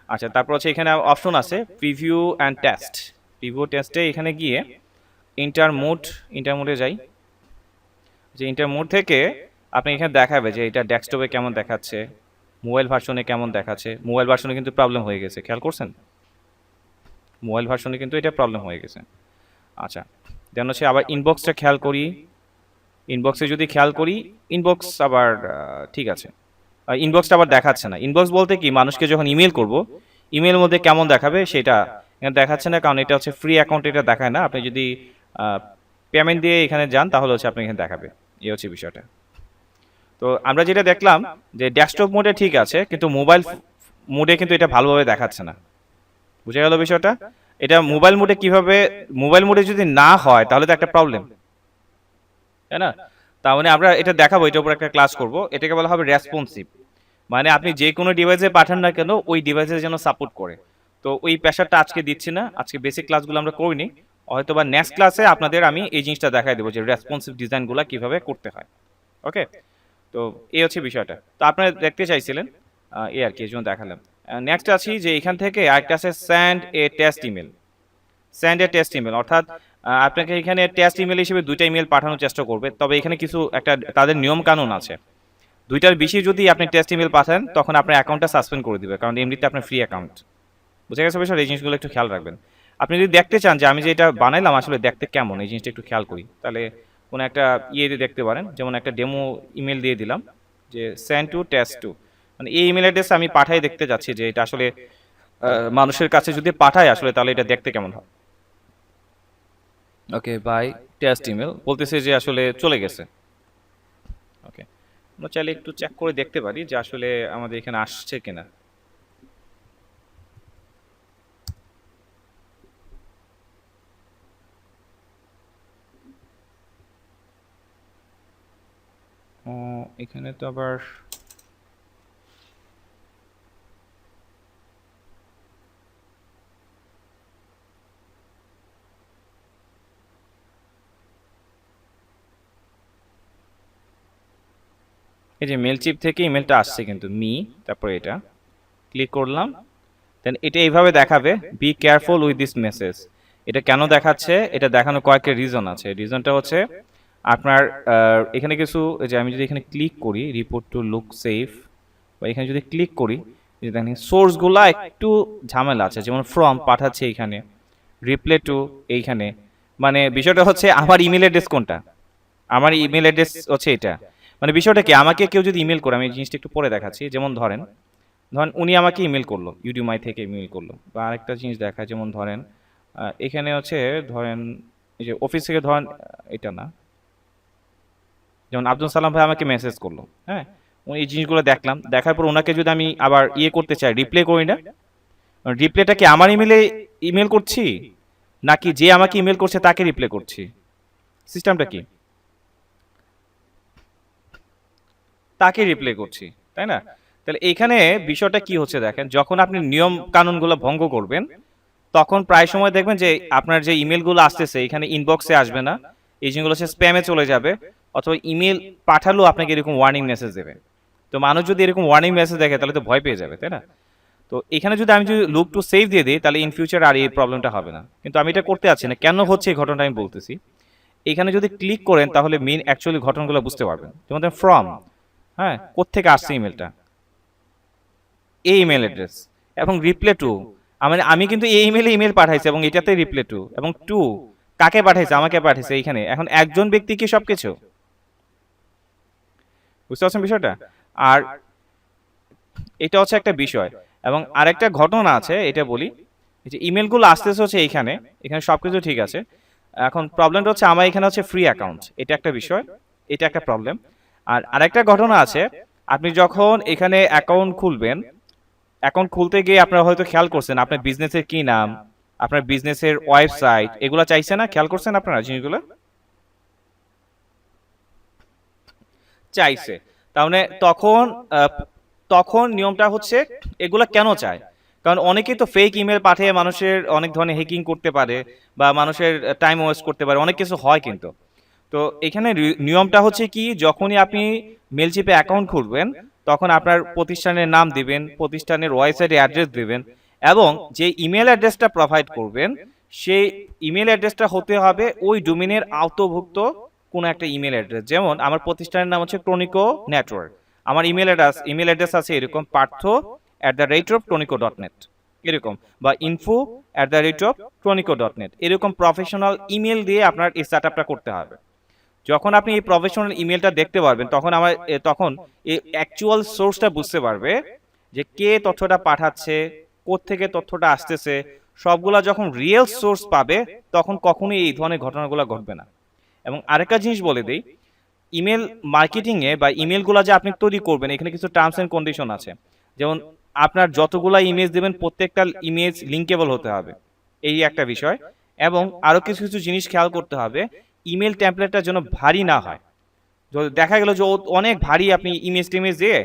আচ্ছা, তারপর হচ্ছে এখানে অপশন আছে প্রিভিউ অ্যান্ড টেস্ট। প্রিভিউ টেস্টে এখানে গিয়ে ইন্টার মোডে যাই, যে ইন্টার মোড থেকে আপনি এখানে দেখাবে যে এটা ডেস্কটপে কেমন দেখাচ্ছে, মোবাইল ভার্সনে কেমন দেখাচ্ছে। মোবাইল ভার্সনে কিন্তু প্রবলেম হয়ে গেছে, খেয়াল করছেন? মোবাইল ভার্সনে কিন্তু এটা প্রবলেম হয়ে গেছে। আচ্ছা, দেন হচ্ছে আবার ইনবক্সটা খেয়াল করি, ইনবক্সে যদি খেয়াল করি, ইনবক্স আবার ঠিক আছে, ইনবক্সটা আবার দেখাচ্ছে না। ইনবক্স বলতে কি, মানুষকে যখন ইমেল করব, ইমেলের মধ্যে কেমন দেখাবে সেটা এখানে দেখাচ্ছে না, কারণ এটা হচ্ছে ফ্রি অ্যাকাউন্ট, এটা দেখায় না। আপনি যদি পেমেন্ট দিয়ে এখানে যান তাহলে হচ্ছে আপনি এখানে দেখাবে, এই হচ্ছে বিষয়টা। তো আমরা যেটা দেখলাম যে ডেস্কটপ মোডে ঠিক আছে, কিন্তু মোবাইল মোডে কিন্তু এটা ভালোভাবে দেখাচ্ছে না। বুঝে গেল বিষয়টা? এটা মোবাইল মোডে কিভাবে, মোবাইল মোডে যদি না হয় তাহলে তো একটা প্রবলেম, তাই না? তার মানে আমরা এটা দেখাবো, এটার উপর একটা ক্লাস করব, এটাকে বলা হবে রেসপন্সিভ। মানে আপনি যে কোনো ডিভাইসে পাঠান না কেন ওই ডিভাইসের যেন সাপোর্ট করে। তো ওই প্রেশারটা আজকে দিচ্ছি না, আজকে বেসিক ক্লাসগুলো আমরা করিনি, হয়তো বা নেক্সট ক্লাসে আপনাদের আমি এই জিনিসটা দেখাই দেবো যে রেসপন্সিভ ডিজাইনগুলো কিভাবে করতে হয়। ওকে, তো এই হচ্ছে বিষয়টা। তো আপনারা দেখতে চাইছিলেন, এই আর কি, এই জন্য দেখালাম। নেক্সট আছি যে এখান থেকে আরেকটা আছে স্যান্ড এ টেস্ট ইমেল। স্যান্ড এ টেস্ট ইমেল অর্থাৎ আপনাকে এখানে টেস্ট ইমেল হিসেবে দুইটা ইমেল পাঠানোর চেষ্টা করবে, তবে এখানে কিছু একটা তাদের নিয়ম কানুন আছে। দুইটার বেশি যদি আপনি টেস্ট ইমেল পাঠান তখন আপনার অ্যাকাউন্টটা সাসপেন্ড করে দিবে, কারণ এমনিতে আপনার ফ্রি অ্যাকাউন্ট। বুঝে গেছে বিষয়? এই জিনিসগুলো একটু খেয়াল রাখবেন। আপনি যদি দেখতে চান যে আমি যে এটা বানাইলাম আসলে দেখতে কেমন, এই জিনিসটা একটু খেয়াল করি, তাহলে কোনো একটা ইয়ে দিয়ে দেখতে পারেন, যেমন একটা ডেমো ইমেল দিয়ে দিলাম যে সেন্ড টু টেস্ট টু, মানে এই ইমেল অ্যাড্রেস আমি পাঠাই দেখতে যাচ্ছি যে এটা আসলে মানুষের কাছে যদি পাঠাই আসলে তাহলে এটা দেখতে কেমন হয়। ওকে, বাই টেস্ট ইমেল বলতেছে যে আসলে চলে গেছে। ওকে, আমরা চাইলে একটু চেক করে দেখতে পারি যে আসলে আমাদের এখানে আসছে কিনা। এখানে তো আবার এই যে মেল চিপ থেকে ইমেলটা আসছে কিন্তু তারপরে এটা ক্লিক করলাম, দেন এটা এইভাবে দেখাবে be careful with this message. এটা কেন দেখাচ্ছে, এটা দেখানোর কয়েকটা রিজন আছে। রিজনটা হচ্ছে আপনার এখানে কিছু, যে আমি যদি এখানে ক্লিক করি রিপোর্ট টু লুক সেফ, বা এখানে যদি ক্লিক করি, যে দেখেন সোর্সগুলো একটু ঝামেলা আছে, যেমন ফ্রম পাঠাচ্ছে এইখানে, রিপ্লে টু এইখানে। মানে বিষয়টা হচ্ছে আমার ইমেল অ্যাড্রেস কোনটা, আমার ইমেল অ্যাড্রেস হচ্ছে এটা, মানে বিষয়টা কি, আমাকে কেউ যদি ইমেল করে, আমি এই জিনিসটা একটু পরে দেখাচ্ছি। যেমন ধরেন উনি আমাকে ইমেল করলো, ইউডিমাই থেকে ইমেল করলো, বা আরেকটা জিনিস দেখায়, যেমন ধরেন এখানে হচ্ছে ধরেন এই যে অফিস থেকে ধরেন এটা না, যেমন আব্দুল সালাম ভাই আমাকে মেসেজ করলো, হ্যাঁ, এই জিনিসগুলো দেখলাম, দেখার পর ওনাকে যদি আমি আবার ইয়ে করতে চাই, রিপ্লে করি না, রিপ্লেটা কি আমার ইমেলে ইমেল করছি, নাকি যে আমাকে ইমেল করছে তাকে রিপ্লে করছি, সিস্টেমটা কি? তাকে রিপ্লে করছি, তাই না? তাহলে এখানে বিষয়টা কি হচ্ছে দেখেন, যখন আপনি নিয়ম কানুনগুলো ভঙ্গ করবেন, তখন প্রায় সময় দেখবেন যে আপনার যে ইমেলগুলো আসতেছে এখানে ইনবক্সে আসবে না, এই জিনিসগুলো হচ্ছে স্প্যামে চলে যাবে, অথবা ইমেল পাঠালেও আপনাকে এরকম ওয়ার্নিং মেসেজ দেবে। তো মানুষ যদি এরকম ওয়ার্নিং মেসেজ দেখে তাহলে তো ভয় পেয়ে যাবে, তাই না? তো এখানে যদি আমি যদি লুক টু সেভ দিয়ে দিই, তাহলে ইন ফিউচার আর এই প্রবলেমটা হবে না। কিন্তু আমি এটা করতে যাচ্ছি না, কেন হচ্ছে এই ঘটনাটা আমি বলতেছি। এখানে যদি ক্লিক করেন তাহলে মেন অ্যাকচুয়ালি ঘটনাগুলো বুঝতে পারবেন। যেমন ফ্রম, হ্যাঁ, কোত্থেকে আসছে ইমেলটা, এই ইমেল অ্যাড্রেস, এবং রিপ্লে টু, আমি কিন্তু এই ইমেলে ইমেল পাঠাইছি এবং এটাতে রিপ্লে টু, এবং টু কাকে পাঠাইছে, আমাকে পাঠাইছে এইখানে। এখন একজন ব্যক্তি কি সবকিছু? বুঝতে পারছেন বিষয়টা? আর এটা হচ্ছে একটা বিষয়, এবং আরেকটা ঘটনা আছে, এটা বলি। এই যে ইমেলগুলো আসতেছে হচ্ছে এইখানে, এখানে সবকিছু ঠিক আছে। এখন প্রবলেমটা হচ্ছে আমার এখানে হচ্ছে ফ্রি অ্যাকাউন্ট, এটা একটা বিষয়, এটা একটা প্রবলেম। আর আরেকটা ঘটনা আছে, আপনি যখন এখানে অ্যাকাউন্ট খুলবেন, অ্যাকাউন্ট খুলতে গিয়ে আপনারা হয়তো খেয়াল করছেন আপনার বিজনেসের কি নাম, আপনার বিজনেসের ওয়েবসাইট, এগুলো চাইছে না? খেয়াল করছেন আপনারা জিনিসগুলো? চাইছে। তাহলে তখন আহ, তখন নিয়মটা হচ্ছে, এগুলা কেন চায়? কারণ অনেকেই তো ফেক ইমেল পাঠিয়ে মানুষের অনেক ধরনের হ্যাকিং করতে পারে, বা মানুষের টাইম ওয়েস্ট করতে পারে, অনেক কিছু হয় কিন্তু। তো এখানে নিয়মটা হচ্ছে কি, যখনই আপনি মেলচিপে অ্যাকাউন্ট খুলবেন, তখন আপনার প্রতিষ্ঠানের নাম দিবেন, প্রতিষ্ঠানের ওয়েবসাইটে অ্যাড্রেস দিবেন, এবং যে ইমেল অ্যাড্রেসটা প্রোভাইড করবেন, সেই ইমেল অ্যাড্রেসটা হতে হবে ওই ডোমেনের আওতভুক্ত কোনো একটা ইমেল অ্যাড্রেস। যেমন আমার প্রতিষ্ঠানের নাম হচ্ছে ক্রনিকো নেটওয়ার্ক, আমার ইমেল অ্যাড্রেস আছে এরকম partho@cronico.net, এরকম, বা info@cronico.net, এরকম প্রফেশনাল ইমেল দিয়ে আপনার এই সেট আপটা করতে হবে। যখন আপনি এই প্রফেশনাল ইমেলটা দেখতে পারবেন, তখন তখন এই অ্যাকচুয়াল সোর্সটা বুঝতে পারবে, যে কে তথ্যটা পাঠাচ্ছে, কোত্থেকে তথ্যটা আসতেছে, সবগুলা যখন রিয়েল সোর্স পাবে, তখন কখনোই এই ধরনের ঘটনাগুলো ঘটবে না। এবং আরেকটা জিনিস বলে দেই, ইমেল মার্কেটিং এ বা ইমেলগুলো যে আপনি তৈরি করবেন, এখানে কিছু টার্মস এন্ড কন্ডিশন আছে। যেমন আপনার যতগুলা ইমেজ দেবেন, প্রত্যেকটা ইমেজ লিঙ্কেবল হতে হবে, এই একটা বিষয়। এবং আরো কিছু কিছু জিনিস খেয়াল করতে হবে, ইমেল টেমপ্লেটটা যেন ভারী না হয়। যদি দেখা গেল যে অনেক ভারী, আপনি ইমেজ টিমেজ দিয়ে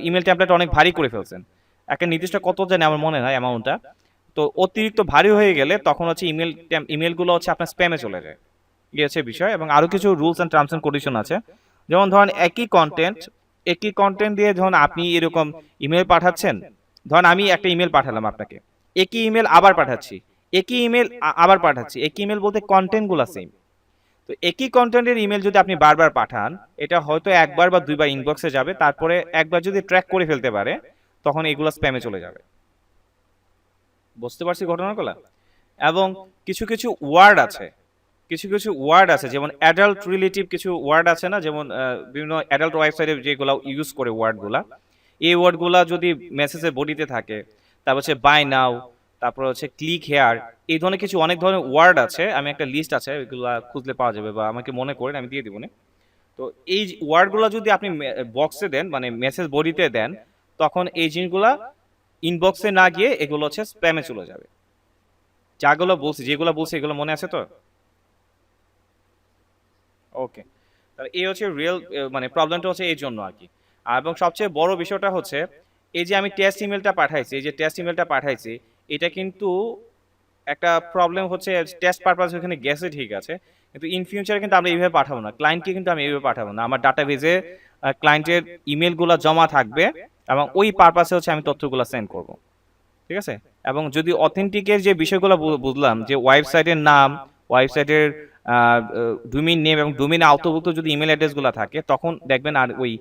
ইমেল টেমপ্লেট অনেক ভারী করে ফেলছেন, একটা নির্দিষ্ট কত জানে আমার মনে নাই অ্যামাউন্টটা, তো অতিরিক্ত ভারী হয়ে গেলে তখন হচ্ছে ইমেলগুলো হচ্ছে আপনার স্প্যামে চলে যায়, এই হচ্ছে বিষয়। এবং আরো কিছু rules and terms and condition আছে। যেমন ধরেন একই কন্টেন্ট দিয়ে যখন আপনি এরকম ইমেল পাঠাচ্ছেন, ধরেন আমি একটা ইমেল পাঠালাম আপনাকে, একই ইমেল আবার পাঠাচ্ছি, একই ইমেল আবার পাঠাচ্ছি, একই ইমেল বলতে কন্টেন্টগুলো সেম। তো একই কন্টেন্টের ইমেল যদি আপনি বারবার পাঠান, এটা হয়তো একবার বা দুইবার ইনবক্সে যাবে, তারপরে একবার যদি ট্র্যাক করে ফেলতে পারে, তখন এগুলো স্প্যামে চলে যাবে। বুঝতে পারছি ঘটনাগুলো? এবং কিছু কিছু ওয়ার্ড আছে, কিছু কিছু ওয়ার্ড আছে, যেমন অ্যাডাল্ট রিলেটিভ কিছু ওয়ার্ড আছে না, যেমন বিভিন্ন অ্যাডাল্ট ওয়েবসাইটে যেগুলো ইউজ করে ওয়ার্ডগুলা, এই ওয়ার্ডগুলা যদি মেসেজের বডিতে থাকে, তারপর হচ্ছে বাই নাও, তারপর হচ্ছে ক্লিক হেয়ার, এই ধরনের কিছু অনেক ধরনের ওয়ার্ড আছে, আমি একটা লিস্ট আছে, এগুলো খুঁজলে পাওয়া যাবে, বা আমাকে মনে করেন আমি দিয়ে দিব না। তো এই ওয়ার্ডগুলো যদি আপনি বক্সে দেন, মানে মেসেজ বডিতে দেন, তখন এই জিনিসগুলা ইনবক্সে না গিয়ে এগুলো হচ্ছে স্প্যামে চলে যাবে। যেগুলো বলছি এগুলো মনে আছে তো? ওকে, তাহলে এই হচ্ছে রিয়েল, মানে প্রবলেমটা হচ্ছে এই জন্য আর কি। এবং সবচেয়ে বড় বিষয়টা হচ্ছে, এই যে আমি টেস্ট ইমেলটা পাঠাইছি, এই যে টেস্ট ইমেলটা পাঠাইছি, এটা কিন্তু একটা প্রবলেম হচ্ছে, টেস্ট পারপাস ওখানে গেছে ঠিক আছে, কিন্তু ইন ফিউচারে কিন্তু আমরা এইভাবে পাঠাবো না, ক্লায়েন্টকে কিন্তু আমি এইভাবে পাঠাবো না, আমার ডাটাবেজে ক্লায়েন্টের ইমেলগুলো জমা থাকবে, এবং ওই পারপাসে হচ্ছে আমি তথ্যগুলো সেন্ড করব, ঠিক আছে? এবং যদি অথেন্টিকের যে বিষয়গুলো বুঝলাম, যে ওয়েবসাইটের নাম, ওয়েবসাইটের ডোমেইন নেম এবং ডোমেইনে আওতাভুক্ত যদি ইমেল অ্যাড্রেসগুলো থাকে, তখন দেখবেন আর ওই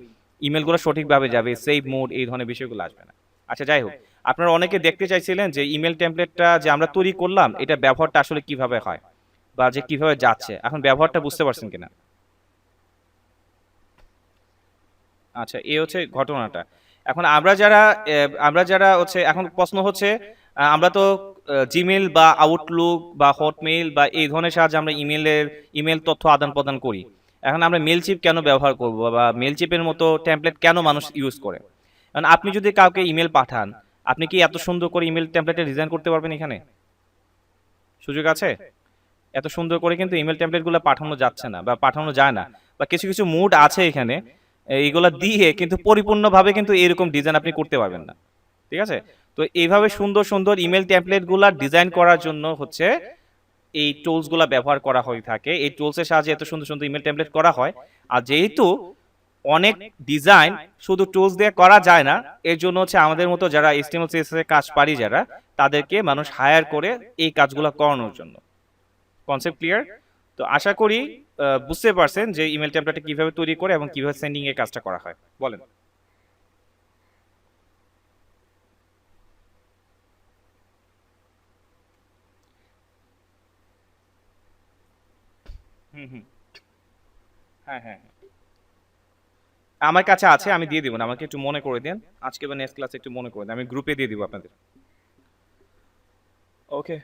ইমেলগুলো সঠিকভাবে যাবে, সেভ মোড এই ধরনের বিষয়গুলো আসবে না। আচ্ছা, যাই হোক, আপনারা অনেকে দেখতে চাইছিলেন যে ইমেল টেমপ্লেটটা যে আমরা তৈরি করলাম, এটা ব্যবহারটা আসলে কিভাবে হয়, বা যে কিভাবে যাচ্ছে, এখন ব্যবহারটা বুঝতে পারছেন কিনা? আচ্ছা, এই হচ্ছে ঘটনাটা। এখন আমরা যারা হচ্ছে, এখন প্রশ্ন হচ্ছে, আমরা তো জিমেল বা আউটলুক বা হটমেইল বা এই ধরনের সাহায্যে আমরা ইমেল তথ্য আদান প্রদান করি। এখন আমরা মেলচিপ কেন ব্যবহার করব, বা মেলচিপের মতো টেমপ্লেট কেন মানুষ ইউজ করে? কারণ আপনি যদি কাউকে ইমেল পাঠান, আপনি কি এত সুন্দর করে ইমেল টেমপ্লেটে ডিজাইন করতে পারবেন? এখানে সুযোগ আছে? এত সুন্দর করে কিন্তু ইমেল টেমপ্লেটগুলো পাঠানো যাচ্ছে না বা পাঠানো যায় না, বা কিছু কিছু মুড আছে এখানে, এইগুলা দিয়ে কিন্তু পরিপূর্ণভাবে কিন্তু এরকম ডিজাইন আপনি করতে পারবেন না। ঠিক আছে? তো এইভাবে সুন্দর সুন্দর ইমেল টেমপ্লেটগুলা ডিজাইন করার জন্য হচ্ছে এই টুলসগুলা ব্যবহার করা হয়ে থাকে। এই টুলসের সাহায্যে এত সুন্দর সুন্দর ইমেল টেমপ্লেট করা হয়। আর যেহেতু অনেক ডিজাইন শুধু টুলস দিয়ে করা যায় না, এর জন্য হচ্ছে আমাদের মতো যারা এইচটিএমএল সিএসএস এর কাজ পারি যারা, তাদেরকে মানুষ হায়ার করে এই কাজগুলো করানোর জন্য। Concept clear? তো আশা করি বুঝতে পারছেন যে ইমেল টেমপ্লেটটা কিভাবে তৈরি করে এবং কিভাবে সেন্ডিং এর কাজটা করা হয়। বলেন। হুম হুম। হ্যাঁ হ্যাঁ হ্যাঁ। আমার কাছে আছে, আমি দিয়ে দিব না, আমাকে একটু মনে করে দেন। আজকে বা নেক্সট ক্লাসে একটু মনে করে দেন, আমি গ্রুপে দিয়ে দিব আপনাদের। ওকে।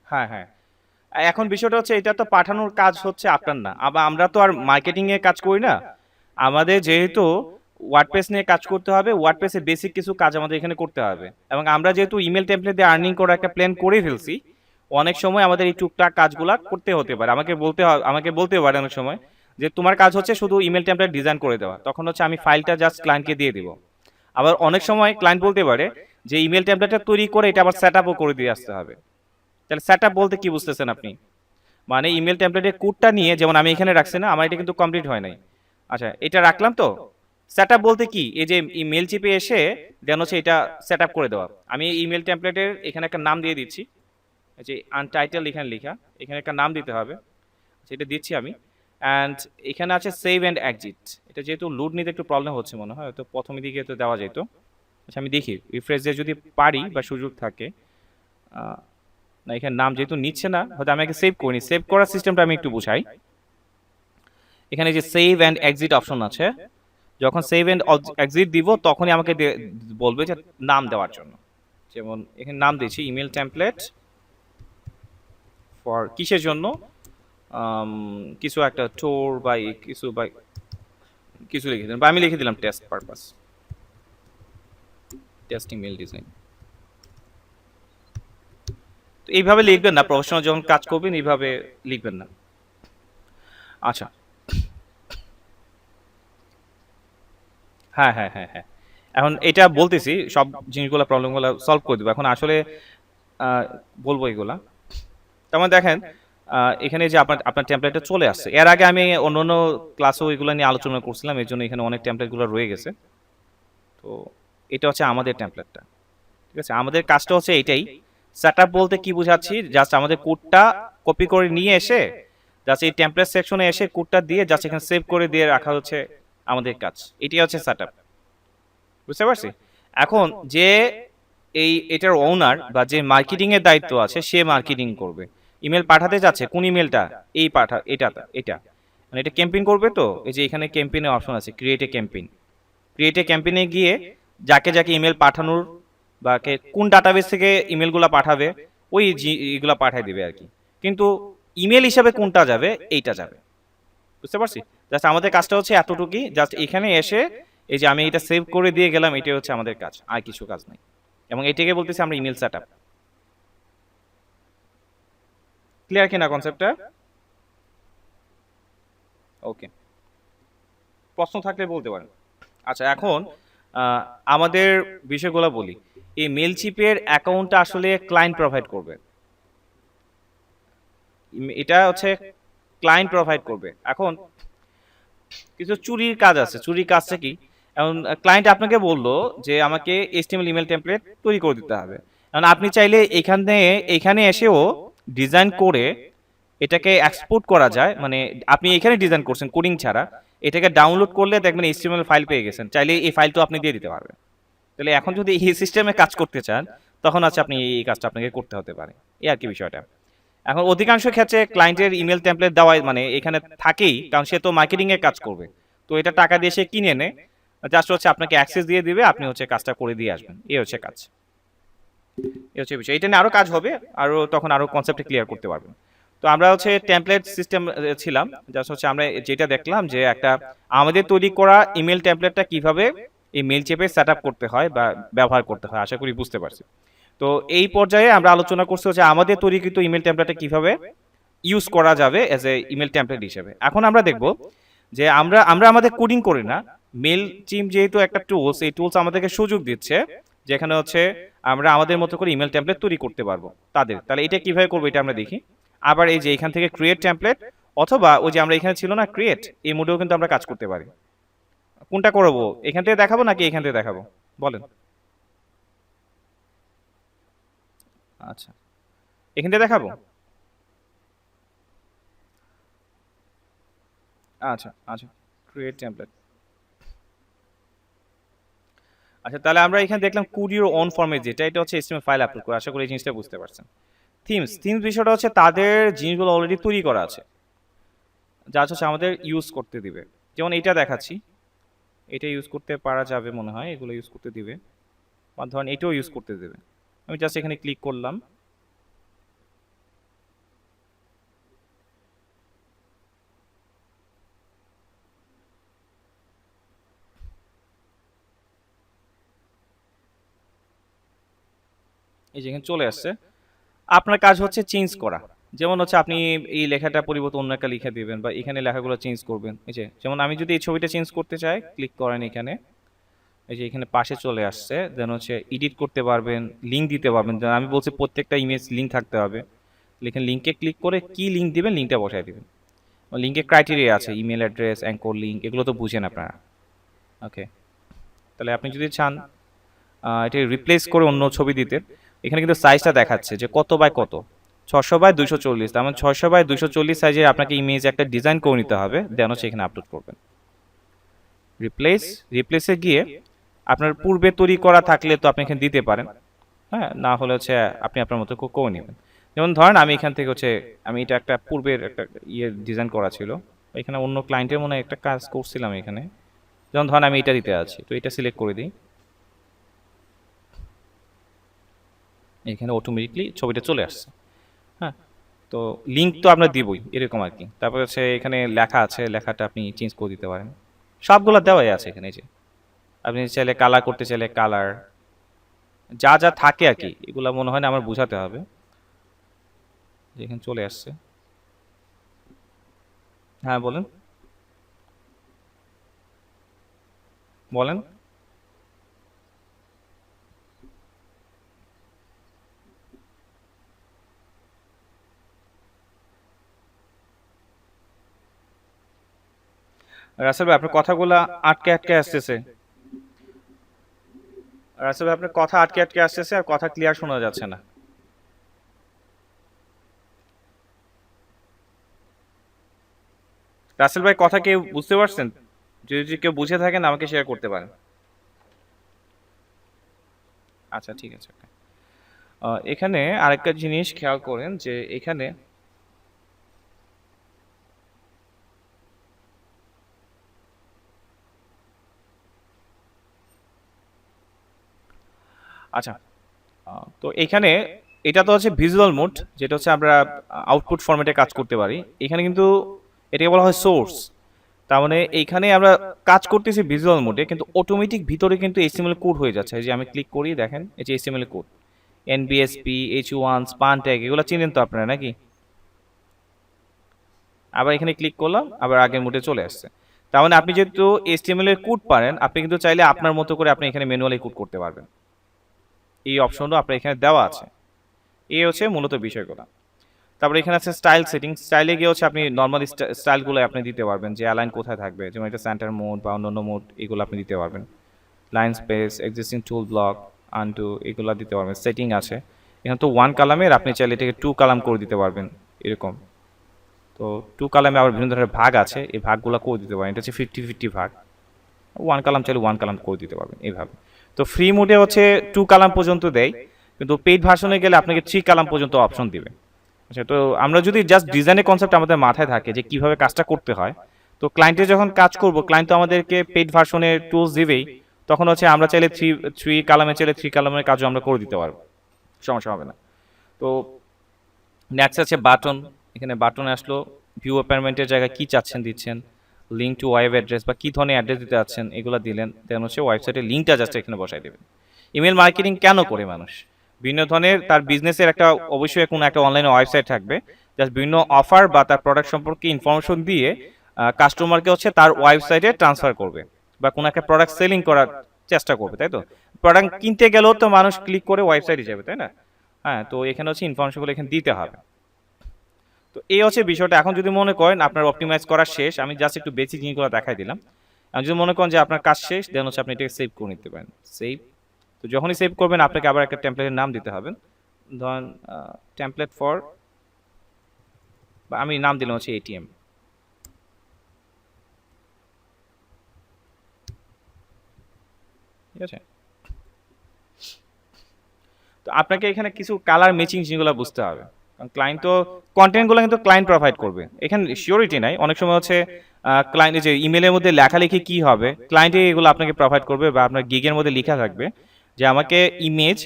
হ্যাঁ হ্যাঁ। এখন বিষয়টা হচ্ছে, এটা তো পাঠানোর কাজ হচ্ছে আপনার না, আবার আমরা তো আর মার্কেটিং এর কাজ করি না। আমাদের যেহেতু ওয়ার্ডপ্রেস নিয়ে কাজ করতে হবে, ওয়ার্ডপ্রেসের বেসিক কিছু কাজ আমাদের এখানে করতে হবে, এবং আমরা যেহেতু ইমেল টেমপ্লেট দিয়ে আর্নিং করার একটা প্ল্যান করে ফেলছি, অনেক সময় আমাদের এই টুকটাক কাজগুলা করতে হতে পারে। আমাকে বলতে পারে অনেক সময় যে তোমার কাজ হচ্ছে শুধু ইমেল টেমপ্লেট ডিজাইন করে দেওয়া, তখন হচ্ছে আমি ফাইলটা জাস্ট ক্লায়েন্টকে দিয়ে দিব। আবার অনেক সময় ক্লায়েন্ট বলতে পারে যে ইমেল টেমপ্লেটটা তৈরি করে এটা আবার সেট আপও করে দিয়ে আসতে হবে। তাহলে সেট আপ বলতে কি বুঝতেছেন আপনি? মানে ইমেল টেমপ্লেটের কোডটা নিয়ে, যেমন আমি এখানে রাখছি না, আমার এটা কিন্তু কমপ্লিট হয় নাই। আচ্ছা, এটা রাখলাম তো। সেট আপ বলতে কি, এই যে ইমেল চিপে এসে দেন হচ্ছে এটা সেট আপ করে দেওয়া। আমি ইমেল টেমপ্লেটের এখানে একটা নাম দিয়ে দিচ্ছি, এই যে আনটাইটেল এখানে লেখা, এখানে একটা নাম দিতে হবে, সেটা দিচ্ছি আমি। অ্যান্ড এখানে আছে সেভ অ্যান্ড এক্সিট। এটা যেহেতু লোড নিতে একটু প্রবলেম হচ্ছে মনে হয়, তো প্রথম দিকে তো দেওয়া যেত। আচ্ছা, আমি দেখি রিফ্রেশ দিয়ে যদি পারি বা সুযোগ থাকে। না, এখানে নাম যেহেতু নিচ্ছে না, হয়তো আমি আগে সেভ করিনি। সেভ করার সিস্টেমটা আমি একটু বুঝাই। এখানে যে সেভ অ্যান্ড এক্সিট অপশন আছে, যখন সেভ অ্যান্ড এক্সিট দিব তখনই আমাকে বলবে যে নাম দেওয়ার জন্য। যেমন এখানে নাম দিয়েছি ইমেল টেমপ্লেট ফর কিসের জন্য, কিছু একটা টোর বা কিছু লিখে দিলাম, বা আমি লিখে দিলাম test purpose, test email design. তো এইভাবে লিখবেন না, প্রফেশনাল যখন কাজ করবেন এইভাবে লিখবেন না। আচ্ছা। হ্যাঁ হ্যাঁ হ্যাঁ হ্যাঁ। এখন এটা বলতেছি, সব জিনিসগুলো প্রবলেমগুলো সলভ করে দেবো। এখন আসলে আহ, বলবো এগুলা। তেমন দেখেন, এখানে যে আপনার আপনার টেমপ্লেটটা চলে আসছে, এর আগে আমি অন্য অন্য ক্লাসেও এগুলো নিয়ে আলোচনা করছিলাম, এর জন্য এখানে অনেক টেমপ্লেটগুলো রয়ে গেছে। তো এটা হচ্ছে আমাদের টেমপ্লেটটা। ঠিক আছে, আমাদের কাজটা হচ্ছে এটাই। সেট আপ বলতে কি বুঝাচ্ছি, জাস্ট আমাদের কোডটা কপি করে নিয়ে এসে জাস্ট এই টেমপ্লেট সেকশনে এসে কোডটা দিয়ে জাস্ট এখানে সেভ করে দিয়ে রাখা হচ্ছে আমাদের কাজ। এটাই হচ্ছে সেট আপ। বুঝতে পারছি? এখন যে এটার ওনার বা যে মার্কেটিং এর দায়িত্ব আছে, সে মার্কেটিং করবে। ইমেল পাঠাতে যাচ্ছে, কোন ইমেলটা? এটা মানে এটা ক্যাম্পেইন করবে। তো এই যে এখানে ক্যাম্পেইনের অপশন আছে, create a campaign. Create a ক্যাম্পেইনে গিয়ে যাকে যাকে ইমেল পাঠানোর বা কোন ডাটাবেস থেকে ইমেলগুলো পাঠাবে, ওই এগুলা পাঠাই দিবে আর কি। কিন্তু ইমেল হিসাবে কোনটা যাবে, এইটা যাবে। বুঝতে পারছি? জাস্ট আমাদের কাজটা হচ্ছে এতটুকুই, জাস্ট এখানে এসে এই যে আমি এটা সেভ করে দিয়ে গেলাম, এটাই হচ্ছে আমাদের কাজ, আর কিছু কাজ নাই। এবং এটাকে বলতেছি আমরা ইমেল সেট আপ। ক্লিয়ার কিনা কনসেপ্টটা? ওকে, প্রশ্ন থাকলে বলতে পারেন। আচ্ছা, এখন আমাদের বিষয়গুলো বলি। এই মেলচিপের অ্যাকাউন্টটা আসলে ক্লায়েন্ট প্রোভাইড করবে। এটা হচ্ছে ক্লায়েন্ট প্রোভাইড করবে। এখন কিছু চুরির কাজ আছে। চুরির কাজটা কি? এখন ক্লায়েন্ট আপনাকে বললো যে আমাকে এইচটিএমএল ইমেল টেমপ্লেট তৈরি করে দিতে হবে। এখন আপনি চাইলে এখানে এসেও ডিজাইন করে এটাকে এক্সপোর্ট করা যায়, মানে আপনি এখানে ডিজাইন করছেন কোডিং ছাড়া, এটাকে ডাউনলোড করলে দেখবেন এইচটিএমএল ফাইল পেয়ে গেছেন, চাইলে এই ফাইলটা আপনি দিয়ে দিতে পারবেন। তাহলে এখন যদি এই সিস্টেমে কাজ করতে চান তখন আছে আপনি এই কাজটা আপনাকে করতে হতে পারে, এই আর কি বিষয়টা। এখন অধিকাংশ ক্ষেত্রে ক্লায়েন্টের ইমেল টেমপ্লেট দেওয়াই মানে এখানে থাকেই, কারণ সে তো মার্কেটিং এর কাজ করবে, তো এটা টাকা দিয়ে সে কিনে নে, জাস্ট হচ্ছে আপনাকে অ্যাক্সেস দিয়ে দিবে, আপনি হচ্ছে কাজটা করে দিয়ে আসবেন, এই হচ্ছে কাজ, এই হচ্ছে বিষয়। এটা নিয়ে আরো কাজ হবে, আরো তখন আরো কনসেপ্টে ক্লিয়ার করতে পারবেন। তো আমরা হচ্ছে টেমপ্লেট সিস্টেম ছিলাম, জাস্ট হচ্ছে আমরা যেটা দেখলাম যে একটা আমাদের তৈরি করা ইমেল টেমপ্লেটটা কিভাবে এই মেল চেপে সেট আপ করতে হয় বা ব্যবহার করতে হয়, আশা করি বুঝতে পারছি। তো এই পর্যায়ে আমরা আলোচনা করছি হচ্ছে আমাদের তৈরিকৃত ইমেল টেমপ্লেটটা কিভাবে ইউজ করা যাবে এজ এ ইমেল টেমপ্লেট হিসেবে। এখন আমরা দেখব যে আমরা আমরা আমাদের কোডিং করি না, মেল চিম যেহেতু একটা টুলস, এই টুলস আমাদেরকে সুযোগ দিচ্ছে যেখানে হচ্ছে আমরা আমাদের মতো করে ইমেল টেমপ্লেট তৈরি করতে পারবো তাদের। তাহলে এটা কিভাবে করবো এটা আমরা দেখি। আবার এই যে এখান থেকে ক্রিয়েট টেমপ্লেট, অথবা ওই যে আমরা এখানে ছিল না ক্রিয়েট, এই মোডেও কিন্তু আমরা কাজ করতে পারি। কোনটা করবো, এখান থেকে দেখাবো নাকি এখান থেকে দেখাবো বলেন? আচ্ছা, এখান থেকে দেখাবো। আচ্ছা আচ্ছা, ক্রিয়েট টেমপ্লেট। আচ্ছা, তাহলে আমরা এখানে দেখলাম কুরির অন ফর্মে যেটা, এটা হচ্ছে এসটিএমএল ফাইল আপলোড করে, আশা করি এই জিনিসটা বুঝতে পারছেন। থিমস বিষয়টা হচ্ছে তাদের জিনিসগুলো অলরেডি তৈরি করা আছে, যা হচ্ছে আমাদের ইউজ করতে দিবে। যেমন এটা দেখাচ্ছি, এটা ইউজ করতে পারা যাবে মনে হয়, এগুলো ইউজ করতে দিবে, বা ধরেন এটাও ইউজ করতে দেবে। আমি জাস্ট এখানে ক্লিক করলাম, এই যে এখানে চলে আসছে। আপনার কাজ হচ্ছে চেঞ্জ করা, যেমন হচ্ছে আপনি এই লেখাটা পরিবর্তে অন্য একটা লিখে দিবেন, বা এখানে লেখাগুলো চেঞ্জ করবেন। এই যে যেমন আমি যদি এই ছবিটা চেঞ্জ করতে চাই, ক্লিক করেন এখানে, এই যে এখানে পাশে চলে আসছে, দেন হচ্ছে এডিট করতে পারবেন, লিঙ্ক দিতে পারবেন। যেমন আমি বলছি প্রত্যেকটা ইমেজ লিঙ্ক থাকতে হবে, এখানে লিঙ্কে ক্লিক করে কি লিঙ্ক দিবেন লিঙ্কটা বসায় দিবেন। লিঙ্কের ক্রাইটেরিয়া আছে, ইমেল অ্যাড্রেস, অ্যাঙ্কর লিঙ্ক, এগুলো তো বুঝেন আপনারা। ওকে, তাহলে আপনি যদি চান এটা রিপ্লেস করে অন্য ছবি দিতে, এখানে কিন্তু সাইজটা দেখাচ্ছে যে কত বাই কত, 600 বাই 240, তার মানে 600 বাই 240 সাইজের আপনাকে ইমেজ একটা ডিজাইন করে নিতে হবে, দেন হচ্ছে এখানে আপলোড করবেন। রিপ্লেসে গিয়ে আপনার পূর্বে তৈরি করা থাকলে তো আপনি এখানে দিতে পারেন, হ্যাঁ, না হলে হচ্ছে আপনি আপনার মতো করে নেবেন। যেমন ধরেন আমি এখান থেকে হচ্ছে আমি এটা একটা পূর্বের একটা ইয়ে ডিজাইন করা ছিল, এখানে অন্য ক্লায়েন্টের মনে হয় একটা কাজ করছিলাম এখানে, যেমন ধরেন আমি এটা দিতে আছি, তো এটা সিলেক্ট করে দিই, এখানে অটোমেটিকলি ছবিটা চলে আসছে। হ্যাঁ, তো লিঙ্ক তো আমরা দিবই এরকম আর কি। তারপর হচ্ছে এখানে লেখা আছে, লেখাটা আপনি চেঞ্জ করে দিতে পারেন, সবগুলো দেওয়াই আছে এখানে। যে আপনি চাইলে কালার করতে চাইলে কালার, যা যা থাকে আর কি, এগুলো মনে হয় না আমার বোঝাতে হবে, যেখানে চলে আসছে। হ্যাঁ বলেন, বলেন। রাসেল ভাই আপনার কথাগুলো আটকে আটকে আসতেছে, রাসেল ভাই আপনার কথা আটকে আটকে আসতেছে, আর কথা ক্লিয়ার শোনা যাচ্ছে না। রাসেল ভাই কথা কেউ বুঝতে পারছেন? যদি কেউ বুঝে থাকেন আমাকে শেয়ার করতে পারেন। আচ্ছা ঠিক আছে। এখানে আরেকটা জিনিস খেয়াল করেন যে এখানে আচ্ছা, তো এখানে এটা তো হচ্ছে ভিজুয়াল মোড, যেটা হচ্ছে আমরা আউটপুট ফরম্যাটে কাজ করতে পারি। এখানে কিন্তু এটাকে বলা হয় সোর্স, তার মানে এইখানে আমরা কাজ করতেছি ভিজুয়াল মোডে, কিন্তু অটোমেটিক ভিতরে কিন্তু এইচটিএমএল কোড হয়ে যাচ্ছে। এই যে আমি ক্লিক করি, দেখেন এই যে HTML code, NVSP, H1, span tag, এগুলো চিনেন তো আপনারা নাকি? আবার এখানে ক্লিক করলাম, আবার আগের মোডে চলে আসছে। তার মানে আপনি যেহেতু এইচটিএমএল এর কোড পারেন, আপনি কিন্তু চাইলে আপনার মতো করে আপনি এখানে ম্যানুয়ালি কোড করতে পারবেন, এই অপশনটা আপনার এখানে দেওয়া আছে। এই হচ্ছে মূলত বিষয়গুলো। তারপরে এখানে আছে স্টাইল সেটিং, স্টাইলে গিয়ে হচ্ছে আপনি নর্মালি স্টাইলগুলো আপনি দিতে পারবেন, যে অ্যালাইন কোথায় থাকবে, যেমন এটা সেন্টার মোড বা অন্যান্য মোড, এগুলো আপনি দিতে পারবেন। লাইন স্পেস, এক্সিস্টিং টুল ব্লক, আনটু, এগুলো দিতে পারবেন। সেটিং আছে এখানে তো ওয়ান কালামের, আপনি চাইলে এটাকে টু কালাম করে দিতে পারবেন এরকম। তো 2 কলামে আবার বিভিন্ন ধরনের ভাগ আছে, এই ভাগগুলো করে দিতে পারেন। এটা হচ্ছে 50-50 ভাগ। 1 কলাম চাইলে 1 কলাম করে দিতে পারবেন এইভাবে। তো ফ্রি মোডে হচ্ছে 2 কলাম পর্যন্ত দেয়, কিন্তু পেইড ভার্সনে গেলে আপনাকে 3 কলাম পর্যন্ত অপশন দিবে। আচ্ছা, তো আমরা যদি জাস্ট ডিজাইনের কনসেপ্ট আমাদের মাথায় থাকে যে কিভাবে কাজটা করতে হয়, তো ক্লায়েন্টে যখন কাজ করব ক্লায়েন্ট তো আমাদেরকে পেইড ভার্সনের টুলস দিবেই, তখন হচ্ছে আমরা চাইলে থ্রি থ্রি কালামে চাইলে 3 কালামের কাজও আমরা করে দিতে পারবো, সমস্যা হবে না। তো নেক্সট আছে বাটন। এখানে বাটনে আসলো ভিউ অ্যাপার্টমেন্টের জায়গায় কি চাচ্ছেন দিচ্ছেন, লিঙ্ক টু ওয়েব অ্যাড্রেস বা কি ধরনের অ্যাড্রেস দিতে চাচ্ছেন এগুলো দিলেন, দেন হচ্ছে ওয়েবসাইটের লিঙ্কটা জাস্ট এখানে বসাই দেবেন। ইমেল মার্কেটিং কেন করে মানুষ? বিভিন্ন ধরনের তার বিজনেসের একটা অবশ্যই কোনো একটা অনলাইনে ওয়েবসাইট থাকবে, জাস্ট বিভিন্ন অফার বা তার প্রোডাক্ট সম্পর্কে ইনফরমেশন দিয়ে কাস্টমারকে হচ্ছে তার ওয়েবসাইটে ট্রান্সফার করবে বা কোনো একটা প্রোডাক্ট সেলিং করার চেষ্টা করবে, তাই তো? প্রোডাক্ট কিনতে গেলেও তো মানুষ ক্লিক করে ওয়েবসাইটে যাবে, তাই না? হ্যাঁ, তো এখানে হচ্ছে ইনফরমেশনগুলো এখানে দিতে হবে। তো এই হচ্ছে বিষয়টা। এখন যদি মনে করেন আপনার অপটিমাইজ করা শেষ, আমি জাস্ট একটু বেসিক জিনিসগুলো দেখাই দিলাম। এখন যদি মনে করেন যে আপনার কাজ শেষ, দেন হচ্ছে আপনি এটাকে সেভ করে নিতে পারেন। সেভ। তো যখনই সেভ করবেন আপনাকে আবার একটা টেমপ্লেটের নাম দিতে হবে। ধরেন টেমপ্লেট ফর, বা আমি নাম দিলাম হচ্ছে এটিএম। ঠিক আছে? তো আপনাকে এখানে কিছু কালার ম্যাচিং জিনিসগুলো বুঝতে হবে, কারণ ক্লায়েন্ট তো কন্টেন্টগুলো কিন্তু ক্লায়েন্ট প্রোভাইড করবে, এখানে শিওরিটি নাই। অনেক সময় হচ্ছে ক্লায়েন্ট যে ইমেলের মধ্যে লেখালেখি কি হবে ক্লায়েন্টে এগুলো আপনাকে প্রোভাইড করবে, বা আপনার গিগের মধ্যে লেখা থাকবে যে আমাকে ইমেজ,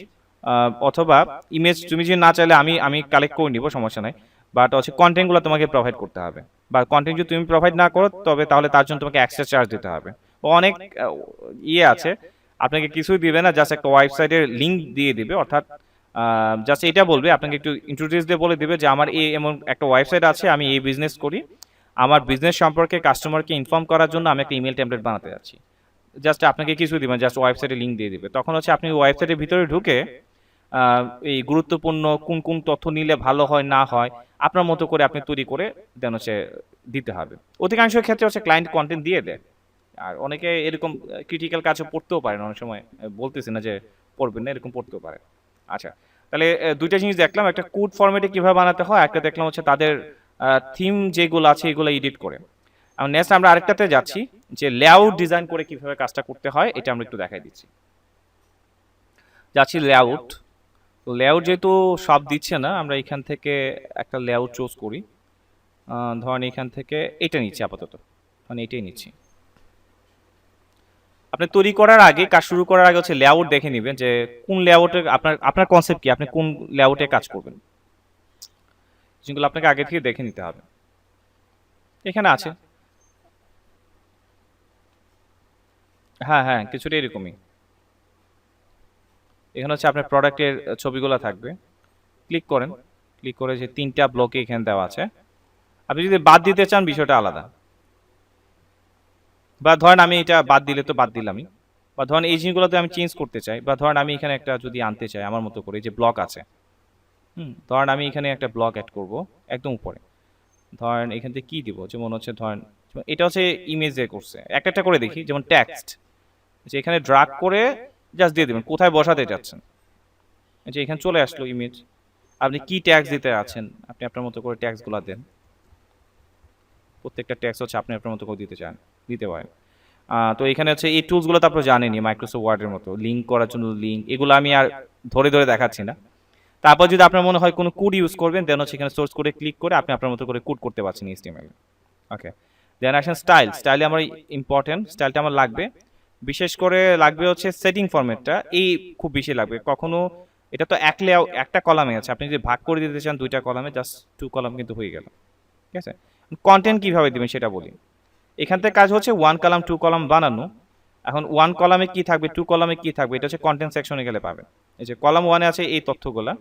অথবা ইমেজ তুমি যদি না চাইলে আমি আমি কালেক্ট করে নিব, সমস্যা নাই। বাট হচ্ছে কন্টেন্টগুলো তোমাকে প্রোভাইড করতে হবে, বা কন্টেন্ট যদি তুমি প্রোভাইড না করো তবে তাহলে তার জন্য তোমাকে এক্সট্রা চার্জ দিতে হবে। অনেক ইয়ে আছে, আপনাকে কিছুই দিবে না, জাস্ট একটা ওয়েবসাইটের লিঙ্ক দিয়ে দিবে, অর্থাৎ জাস্ট এটা বলবে আপনাকে, একটু ইন্ট্রোডিউস দিয়ে বলে দিবে যে আমার এই এমন একটা ওয়েবসাইট আছে, আমি এই বিজনেস করি, আমার বিজনেস সম্পর্কে কাস্টমারকে ইনফর্ম করার জন্য আমি একটা ইমেল টেমপ্লেট বানাতে যাচ্ছি। জাস্ট আপনাকে কিছু দিবেন, জাস্ট ওয়েবসাইটে লিঙ্ক দিয়ে দিবে, তখন হচ্ছে আপনি ওয়েবসাইটের ভিতরে ঢুকে এই গুরুত্বপূর্ণ কোন কোন তথ্য নিলে ভালো হয় না হয় আপনার মতো করে আপনি তৈরি করে দেন হচ্ছে দিতে হবে। অধিকাংশ ক্ষেত্রে হচ্ছে ক্লায়েন্ট কন্টেন্ট দিয়ে দেয়, আর অনেকে এরকম ক্রিটিক্যাল কাজও পড়তেও পারেন অনেক সময়, বলতেছি না যে পড়বেন না, এরকম পড়তেও পারে। আচ্ছা, তাহলে দুইটা জিনিস দেখলাম, একটা কোড ফরম্যাটে কিভাবে বানাতে হয়, একটা দেখলাম হচ্ছে তাদের থিম যেগুলো আছে এগুলো এডিট করে। আর নেক্সট আমরা আরেকটাতে যাচ্ছি, যে লেআউট ডিজাইন করে কিভাবে কাজটা করতে হয় এটা আমরা একটু দেখাই দিচ্ছি। যাচ্ছি লেআউট। তো লেআউট যেহেতু সব দিচ্ছে না, আমরা এখান থেকে একটা লেআউট চুজ করি। ধরেন এখান থেকে এটা নিচ্ছি আপাতত, মানে এটাই নিচ্ছি। আপনি তৈরি করার আগে, কাজ শুরু করার আগে হচ্ছে লেআউট দেখে নেবেন যে কোন লেআউটে আপনার আপনার কনসেপ্ট কি, আপনি কোন লেআউটে কাজ করবেন, যেগুলো আপনাকে আগে থেকে দেখে নিতে হবে। এখানে আছে, হ্যাঁ হ্যাঁ কিছুটা এরকমই। এখানে হচ্ছে আপনার প্রোডাক্টের ছবিগুলো থাকবে। ক্লিক করেন, ক্লিক করে যে তিনটা ব্লকে এখানে দেওয়া আছে, আপনি যদি বাদ দিতে চান বিষয়টা আলাদা, বা ধরেন আমি এটা বাদ দিলে তো বাদ দিলামই, বা ধরেন এই জিনিসগুলোতে আমি চেঞ্জ করতে চাই, বা ধরেন আমি এখানে একটা যদি আনতে চাই আমার মতো করে, যে ব্লক আছে, ধরেন আমি এখানে একটা ব্লক অ্যাড করব একদম উপরে। ধরেন এখান থেকে কি দিব, যেমন হচ্ছে ধরেন এটা হচ্ছে ইমেজে করছে, একটা একটা করে দেখি, যেমন টেক্সট, যে এখানে ড্রাগ করে জাস্ট দিয়ে দিবেন কোথায় বসাতে যাচ্ছেন, যে এখানে চলে আসলো ইমেজ। আপনি কি ট্যাক্স দিতে আছেন আপনি আপনার মতো করে ট্যাক্সগুলো দেন, প্রত্যেকটা ট্যাক্স হচ্ছে আপনি আপনার মতো করে দিতে চান, দিতে পারেন। তো এখানে হচ্ছে এই টুলসগুলো তো আপনারা জানেনই, মাইক্রোসফট ওয়ার্ডের মতো লিঙ্ক করার জন্য লিঙ্ক, এগুলো আমি আর ধরে ধরে দেখাচ্ছি না। তারপর যদি আপনার মনে হয় কোনো কোড ইউজ করবেন, দেন হচ্ছে এখানে সোর্স কোডে ক্লিক করে আপনি আপনার মতো করে কোড করতে পারছেন এইচটিএমএল। ওকে, দেন আসেন স্টাইল। স্টাইলে আমার ইম্পর্টেন্ট, স্টাইলটা আমার লাগবে, বিশেষ করে লাগবে হচ্ছে সেটিং ফরম্যাটটা, এই খুব বেশি লাগবে। কখনো এটা তো এক লেআউট একটা কলামে আছে, আপনি যদি ভাগ করে দিতে চান দুইটা কলামে, জাস্ট 2 কলাম কিন্তু হয়ে গেল। ঠিক আছে, কন্টেন্ট কিভাবে দিবেন সেটা বলি। এখান থেকে কাজ হচ্ছে 1 কলাম 2 কলাম বানানো। এখন 1 কলামে কি থাকবে 2 কলামে কি থাকবে এটা হচ্ছে কন্টেন্ট সেকশনে গেলে পাবেন। এই যে কলাম 1 এ আছে এই তথ্যগুলা,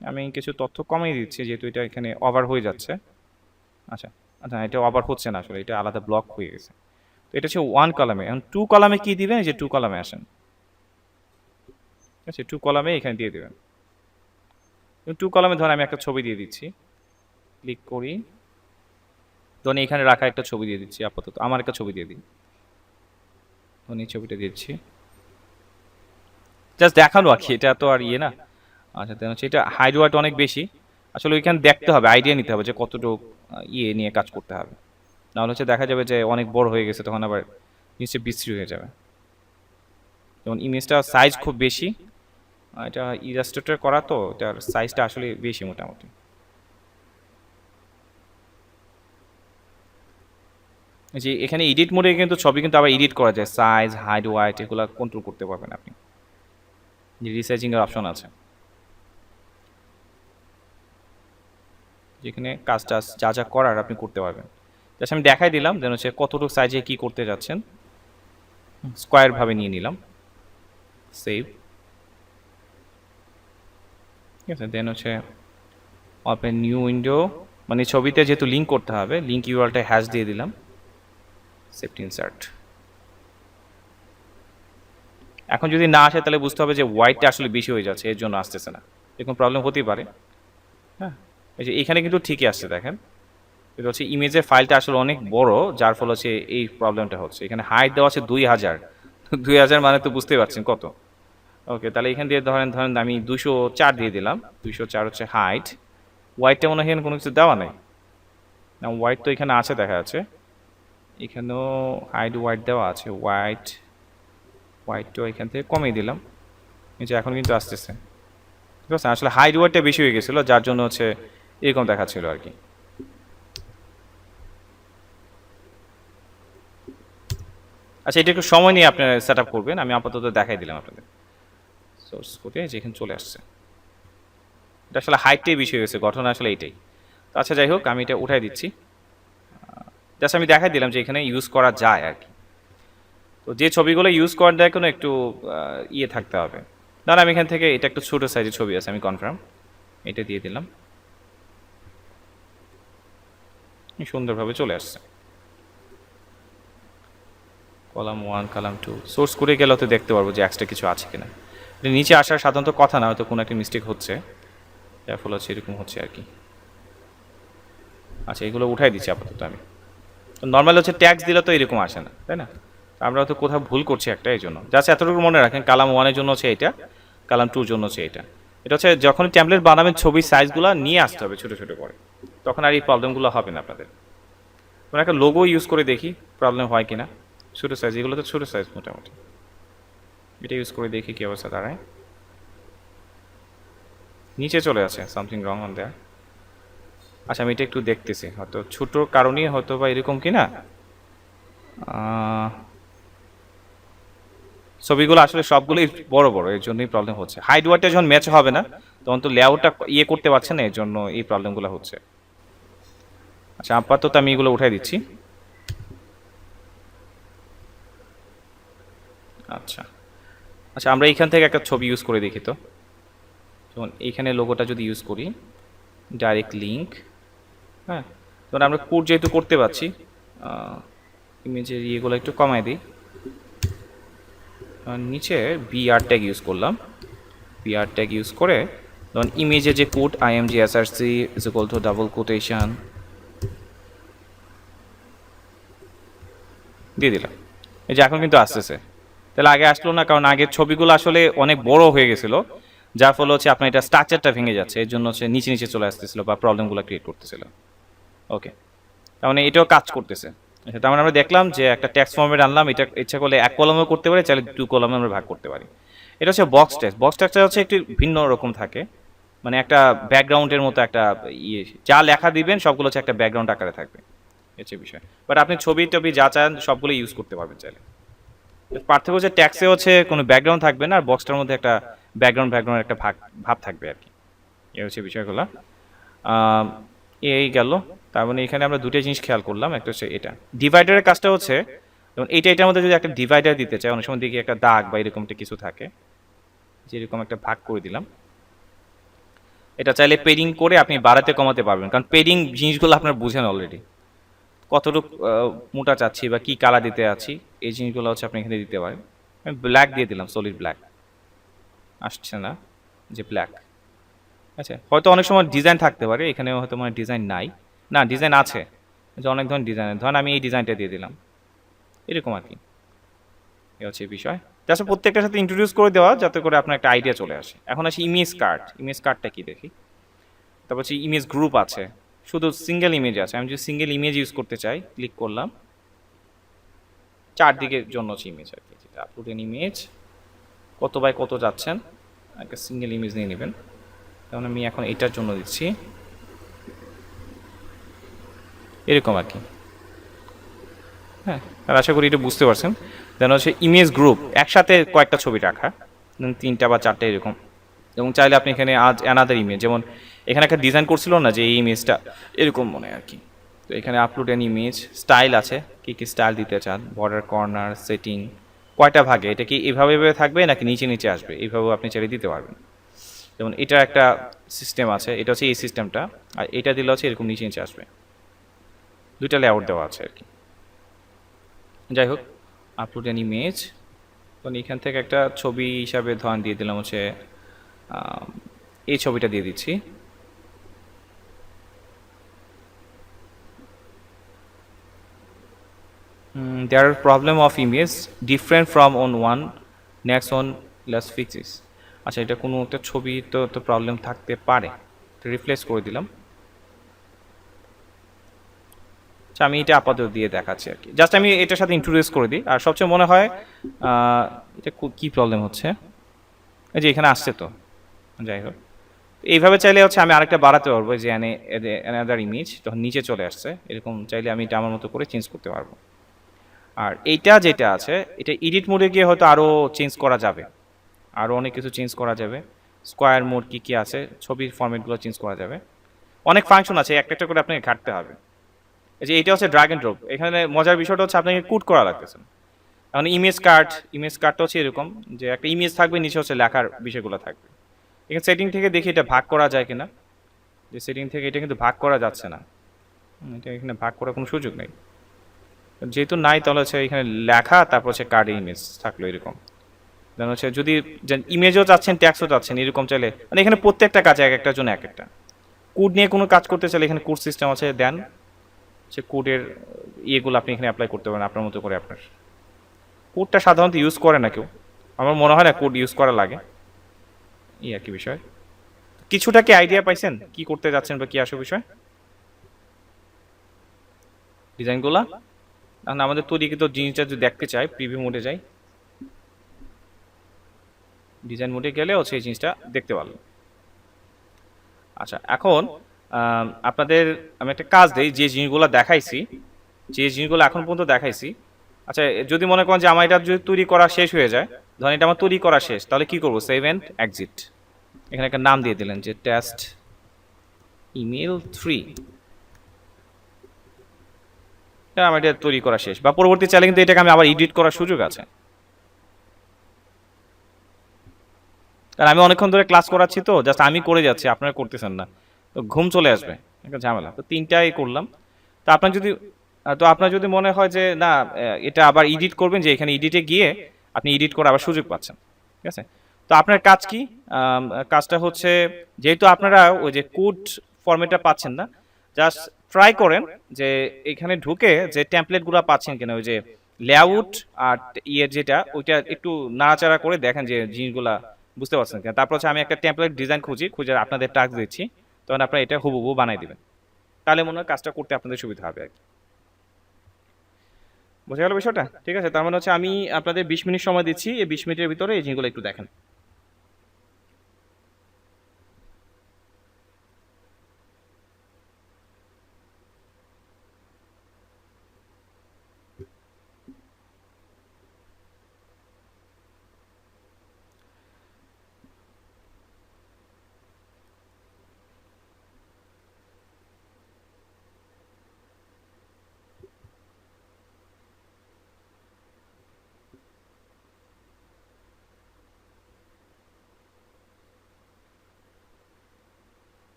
আমি কিছু তথ্য কমিয়ে দিচ্ছি যেহেতু এটা এখানে ওভার হয়ে যাচ্ছে। আচ্ছা, আচ্ছা এটা ওভার হচ্ছে না, আসলে এটা আলাদা ব্লক হয়ে গেছে। তো এটা হচ্ছে 1 কলামে। এখন 2 কলামে কি দিবেন, এই যে 2 কলামে আসেন। ঠিক আছে, 2 কলামে এখানে দিয়ে দিবেন। 2 কলামে ধরেন আমি একটা ছবি দিয়ে দিচ্ছি, ক্লিক করি, ধরেন এখানে রাখা একটা ছবি দিয়ে দিচ্ছি, আপাতত আমার একটা ছবি দিয়ে দিই, ধরেন এই ছবিটা দিচ্ছি, জাস্ট দেখানো আর কি, এটা তো আর ইয়ে না। আচ্ছা, দেন হচ্ছে এটা হাইড ওয়ার্ড অনেক বেশি, আসলে ওইখানে দেখতে হবে, আইডিয়া নিতে হবে যে কতটুকু ইয়ে নিয়ে কাজ করতে হবে। নাহলে হচ্ছে দেখা যাবে যে অনেক বড় হয়ে গেছে, তখন আবার জিনিসটা বিশ্রী হয়ে যাবে। যেমন ইমেজটা সাইজ খুব বেশি, এটা ইলাস্ট্রেটর করা তো এটার সাইজটা আসলে বেশি মোটামুটি। যে এখানে এডিট মোডে কিন্তু ছবি কিন্তু আবার এডিট করা যায়, সাইজ হাইট ওয়াইট এগুলো কন্ট্রোল করতে পারবেন আপনি, যে রিসাইজিং এর অপশন আছে, যেখানে কাজ টাজ যা যা করার আপনি করতে পারবেন। জাস্ট আমি দেখাই দিলাম যেন হচ্ছে কতটুকু সাইজে কি করতে যাচ্ছেন, স্কোয়ার ভাবে নিয়ে নিলাম, সেভ। ঠিক আছে, দেন হচ্ছে ওপেন নিউ উইন্ডো, মানে ছবিতে যেহেতু লিঙ্ক করতে হবে লিঙ্ক ইউআরটা হ্যাশ দিয়ে দিলাম, সেফটি ইনসার্ট। এখন যদি না আসে তাহলে বুঝতে হবে যে হোয়াইটটা আসলে বেশি হয়ে যাচ্ছে, এর জন্য আসতেছে না, এরকম প্রবলেম হতেই পারে। হ্যাঁ, এই যে এখানে কিন্তু ঠিকই আসছে দেখেন, এটা হচ্ছে ইমেজের ফাইলটা আসলে অনেক বড়, যার ফলে হচ্ছে এই প্রবলেমটা হচ্ছে। এখানে হাইট দেওয়া আছে 2000, 2000 মানে তো বুঝতেই পারছেন কত। ওকে, তাহলে এখান দিয়ে ধরেন ধরেন আমি 204 দিয়ে দিলাম, 204 হচ্ছে হাইট। হোয়াইটটা মনে হয় এখানে কোনো কিছু দেওয়া নেই না, হোয়াইট তো এখানে আছে দেখা যাচ্ছে, এখানেও হাইট হোয়াইট দেওয়া আছে, হোয়াইটটাও এখান থেকে কমিয়ে দিলাম, এই যে এখন কিন্তু আসতেছে। ঠিক আছে, আসলে হাইট হোয়াইটটা বেশি হয়ে গেছিলো যার জন্য হচ্ছে এরকম দেখাচ্ছিল আর কি। আচ্ছা, এটা একটু সময় নিয়ে আপনারা সেট আপ করবেন, আমি আপাতত দেখাই দিলাম আপনাদের। সোর্স কোডে যেখানে চলে আসছে, এটা আসলে হাইটটাই বেশি হয়ে গেছে, গঠন আসলে এইটাই। তো আচ্ছা যাই হোক, আমি এটা উঠাই দিচ্ছি, জাস্ট আমি দেখাই দিলাম যে এখানে ইউজ করা যায় আর কি। তো যে ছবিগুলো ইউজ করার দেয় কোনো একটু ইয়ে থাকতে হবে। ধর আমি এখান থেকে এটা একটু ছোটো সাইজের ছবি আছে, আমি কনফার্ম এটা দিয়ে দিলাম, সুন্দরভাবে চলে আসছে। কলাম 1 কলাম 2 সোর্স করে গেলে তো দেখতে পারবো যে এক্সট্রা কিছু আছে কিনা। নিচে আসার সাধারণত কথা না, হয়তো কোনো একটা মিস্টেক হচ্ছে, যার ফলে হচ্ছে এরকম হচ্ছে আর কি। আচ্ছা, এগুলো উঠাই দিচ্ছি আপাতত আমি। নর্মাল হচ্ছে ট্যাক্স দিলে তো এরকম আসে না, তাই না? আমরা তো কোথাও ভুল করছি একটা, এই জন্য জাস্ট এতটুকু মনে রাখেন, কালাম 1-এর জন্য হচ্ছে এটা, কালাম 2-র জন্য হচ্ছে এটা। এটা হচ্ছে যখন ট্যাবলেট বানাবেন ছবির সাইজগুলো নিয়ে আসতে হবে ছোটো ছোটো করে, তখন আর এই প্রবলেমগুলো হবে না আপনাদের। আমরা একটা লোগো ইউজ করে দেখি প্রবলেম হয় কিনা। ছোটো সাইজ, এগুলো তো ছোটো সাইজ মোটামুটি, এটা ইউজ করে দেখি কী অবস্থা দাঁড়ায়। নিচে চলে আসে, সামথিং রং অন দেয়ার। আচ্ছা, আমি এটা একটু দেখতেছি, হয়তো ছোটোর কারণেই হয়তো বা এরকম কিনা। ছবিগুলো আসলে সবগুলোই বড় বড়, এর জন্যই প্রবলেম হচ্ছে। হাইট ওয়ারটা যখন ম্যাচ হবে না তখন তো লেআউটটা ইয়ে করতে পারছে না, এর জন্য এই প্রবলেমগুলো হচ্ছে। আচ্ছা, আপাতত আমি এগুলো উঠাই দিচ্ছি। আচ্ছা আচ্ছা, আমরা এইখান থেকে একটা ছবি ইউজ করে দেখি তো। যেমন এইখানে লোগোটা যদি ইউজ করি, ডাইরেক্ট লিঙ্ক, হ্যাঁ, তখন আমরা কোড যেহেতু করতে পারছি, ইমেজের ইয়েগুলো একটু কমাই দিই। নিচে বিআর ট্যাগ ইউজ করলাম, বিআর ট্যাগ ইউজ করে ধরুন ইমেজে যে code IMG_SRC is equal to double quotation দিয়ে দিলাম, এই যে এখন কিন্তু আসতেছে। তাহলে আগে আসলো না, কারণ আগের ছবিগুলো আসলে অনেক বড় হয়ে গেছিলো, যার ফলে হচ্ছে আপনার এটা স্ট্রাকচারটা ভেঙে যাচ্ছে, এর জন্য হচ্ছে নিচে নিচে চলে আসতেছিল বা প্রবলেমগুলো ক্রিয়েট করতেছিল। ওকে, তার মানে এটাও কাজ করতেছে। আচ্ছা, তার মানে আমরা দেখলাম যে একটা ট্যাক্স ফর্মেট আনলাম, এটা ইচ্ছা করলে এক কলমেও করতে পারি, চাইলে 2 কলমে আমরা ভাগ করতে পারি। এটা হচ্ছে বক্স টেক্সট। বক্স টেক্সটটা হচ্ছে একটু ভিন্ন রকম থাকে, মানে একটা ব্যাকগ্রাউন্ডের মতো একটা ইয়ে, যা লেখা দিবেন সবগুলো হচ্ছে একটা ব্যাকগ্রাউন্ড আকারে থাকবে, হচ্ছে বিষয়। বাট আপনি ছবি টবি যা চান সবগুলো ইউজ করতে পারবেন চাইলে। পার্থক্য হচ্ছে ট্যাক্সে হচ্ছে কোনো ব্যাকগ্রাউন্ড থাকবে না, আর বক্সটার মধ্যে একটা ব্যাকগ্রাউন্ড একটা ভাব থাকবে আর কি, এই হচ্ছে বিষয়গুলো। এই গেল। তার মানে এখানে আমরা দুটো জিনিস খেয়াল করলাম, একটা হচ্ছে এটা ডিভাইডারের কাজটা হচ্ছে, যেমন এটার মধ্যে যদি একটা ডিভাইডার দিতে চাই, অনেক সময় দেখি একটা দাগ বা এরকম একটা কিছু থাকে, যেরকম একটা ভাগ করে দিলাম। এটা চাইলে পেডিং করে আপনি বাড়াতে কমাতে পারবেন, কারণ পেডিং জিনিসগুলো আপনার বুঝেন অলরেডি, কতটুকু মোটা চাচ্ছি বা কি কালার দিতে আছি, এই জিনিসগুলো হচ্ছে আপনি এখানে দিতে পারেন। আমি ব্ল্যাক দিয়ে দিলাম, সলিড ব্ল্যাক আসছে না, যে ব্ল্যাক। আচ্ছা, হয়তো অনেক সময় ডিজাইন থাকতে পারে, এখানেও হয়তো মানে ডিজাইন নাই, না ডিজাইন আছে, যে অনেক ধরনের ডিজাইনের, ধরেন আমি এই ডিজাইনটা দিয়ে দিলাম, এরকম আর কি। এ হচ্ছে বিষয়, জাস্ট প্রত্যেকটার সাথে ইন্ট্রোডিউস করে দেওয়া যাতে করে আপনার একটা আইডিয়া চলে আসে। এখন আসি ইমেজ কার্ড। ইমেজ কার্ডটা কি দেখি। তারপর হচ্ছে ইমেজ গ্রুপ আছে, শুধু সিঙ্গেল ইমেজ আছে। আমি যদি সিঙ্গেল ইমেজ ইউজ করতে চাই, ক্লিক করলাম, চারদিকের জন্য হচ্ছে ইমেজ আর কি। যেটা আপলোড এন ইমেজ, কত বাই কত যাচ্ছেন, একটা সিঙ্গেল ইমেজ নিয়ে নেবেন। যেমন আমি এখন এটার জন্য দিচ্ছি, এরকম আর কি। হ্যাঁ, আর আশা করি এটা বুঝতে পারছেন। দেন হচ্ছে ইমেজ গ্রুপ, একসাথে কয়েকটা ছবি রাখা, 3টা বা 4টা এরকম। এবং চাইলে আপনি এখানে আজ অ্যানাদার ইমেজ, যেমন এখানে একটা ডিজাইন করছিল না যে এই ইমেজটা এরকম মনে হয় আর কি। তো এখানে আপলোড এন ইমেজ, স্টাইল আছে, কী কী স্টাইল দিতে চান, বর্ডার, কর্নার, সেটিং, কয়টা ভাগে, এটা কি এভাবে এভাবে থাকবে নাকি নিচে নিচে আসবে, এইভাবেও আপনি চাইলে দিতে পারবেন। যেমন এটার একটা সিস্টেম আছে, এটা হচ্ছে এই সিস্টেমটা, আর এটা দিলে হচ্ছে এরকম নিচে নিচে আসবে। দুইটা লেআউট দেওয়া আছে আর কি। যাই হোক, আপলোড এন ইমেজ, তো এখান থেকে একটা ছবি হিসাবে ধরেন দিয়ে দিলাম হচ্ছে এই ছবিটা দিয়ে দিচ্ছি। There are problem of image different from on one next on let's fix this. আচ্ছা, এটা কোনো একটা ছবি তো প্রবলেম থাকতে পারে, রিপ্লেস করে দিলাম। আচ্ছা, আমি এটা আপাতত দিয়ে দেখাচ্ছি আর কি, জাস্ট আমি এটার সাথে ইন্ট্রোডিউস করে দিই। আর সবচেয়ে মনে হয় এটা কী প্রবলেম হচ্ছে, এই যে এখানে আসছে তো। যাই হোক, এইভাবে চাইলে হচ্ছে আমি আরেকটা বাড়াতে পারবো, যে অ্যানাদার ইমেজ, তখন নিচে চলে আসছে এরকম, চাইলে আমি এটা আমার মতো করে চেঞ্জ করতে পারবো। আর এইটা যেটা আছে, এটা এডিট মোডে গিয়ে হয়তো আরও চেঞ্জ করা যাবে, আরও অনেক কিছু চেঞ্জ করা যাবে। স্কোয়ার মোড কী কী আছে, ছবির ফরম্যাটগুলো চেঞ্জ করা যাবে, অনেক ফাংশন আছে, একটা একটা করে আপনাকে ঘাটতে হবে। এই যে এটা হচ্ছে ড্র্যাগ অ্যান্ড ড্রপ। এখানে মজার বিষয়টা হচ্ছে আপনাকে কুট করা লাগতেছে। এখন ইমেজ কার্ডটা হচ্ছে এরকম যে একটা ইমেজ থাকবে, নিচে হচ্ছে লেখার বিষয়গুলো থাকবে। এখানে সেটিং থেকে দেখি এটা ভাগ করা যায় কিনা, যে সেটিং থেকে এটা কিন্তু ভাগ করা যাচ্ছে না, এটা এখানে ভাগ করার কোনো সুযোগ নেই। যেহেতু নাই, তাহলে হচ্ছে এখানে লেখা, তারপর হচ্ছে কার্ডে ইমেজ থাকলো এরকম। দেন হচ্ছে যদি ইমেজও চাচ্ছেন, ট্যাক্সও চাচ্ছেন, এরকম চাইলে, মানে এখানে প্রত্যেকটা কাজে এক একটার জন্য এক একটা। কোড নিয়ে কোনো কাজ করতে চাইলে এখানে কোড সিস্টেম আছে, দেন সে কোডের ইয়েগুলো আপনি এখানে অ্যাপ্লাই করতে পারেন আপনার মতো করে। আপনার কোডটা সাধারণত ইউজ করে না কেউ, আমার মনে হয় না কোড ইউজ করা লাগে, এই আর কি বিষয়। কিছুটা কি আইডিয়া পাইছেন কি করতে যাচ্ছেন বা কি আসে বিষয় ডিজাইনগুলা? এখন আমাদের তৈরিকৃত জিনিসটা যদি দেখতে চাই, প্রিভিউ মোডে যাই, ডিজাইন মোডে গেলেও সেই জিনিসটা দেখতে পারলাম। আচ্ছা, এখন আপনাদের আমি একটা কাজ দিই, যে জিনিসগুলো দেখাইছি, যে জিনিসগুলো এখন পর্যন্ত দেখাইছি, আচ্ছা যদি মনে করেন যে আমার এটা যদি তৈরি করা শেষ হয়ে যায়, ধরেন এটা আমার তৈরি করা শেষ, তাহলে কি করবো, সেভ এন্ড এক্সিট। এখানে একটা নাম দিয়ে দিলেন যে টেস্ট ইমেল 3, আমার এটা তৈরি করা শেষ। বা পরবর্তী চাইলে কিন্তু এটাকে আমি আবার এডিট করার সুযোগ আছে, কারণ আমি অনেকক্ষণ ধরে ক্লাস করাচ্ছি তো, জাস্ট আমি করে যাচ্ছি, আপনারা করতেছেন না, তো ঘুম চলে আসবে, একটা ঝামেলা। তো 3টাই করলাম। তো আপনার যদি মনে হয় যে না এটা আবার এডিট করবেন, যে এখানে এডিটে গিয়ে আপনি এডিট করার আবার সুযোগ পাচ্ছেন, ঠিক আছে। তো আপনার কাজ কি, কাজটা হচ্ছে, যেহেতু আপনারা ওই যে কোড ফরম্যাটটা পাচ্ছেন না, জাস্ট ট্রাই করেন যে এখানে ঢুকে যে টেমপ্লেটগুলো পাচ্ছেন কিনা, ওই যে লেআউট আর ইয়ে যেটা, ওইটা একটু নাড়াচাড়া করে দেখেন যে জিনিসগুলা বুঝতে পারছেন কিনা। তারপর হচ্ছে আমি একটা টেমপ্লেট ডিজাইন খুঁজে আপনাদের টাস্ক দিচ্ছি, তখন আপনারা এটা হুবহু বানাই দিবেন, তাহলে মনে হয় কাজটা করতে আপনাদের সুবিধা হবে আর কি। বোঝা গেল বিষয়টা? ঠিক আছে, তার মানে হচ্ছে আমি আপনাদের 20 মিনিট সময় দিচ্ছি, এই 20 মিনিটের ভিতরে এই জিনিসগুলো একটু দেখেন।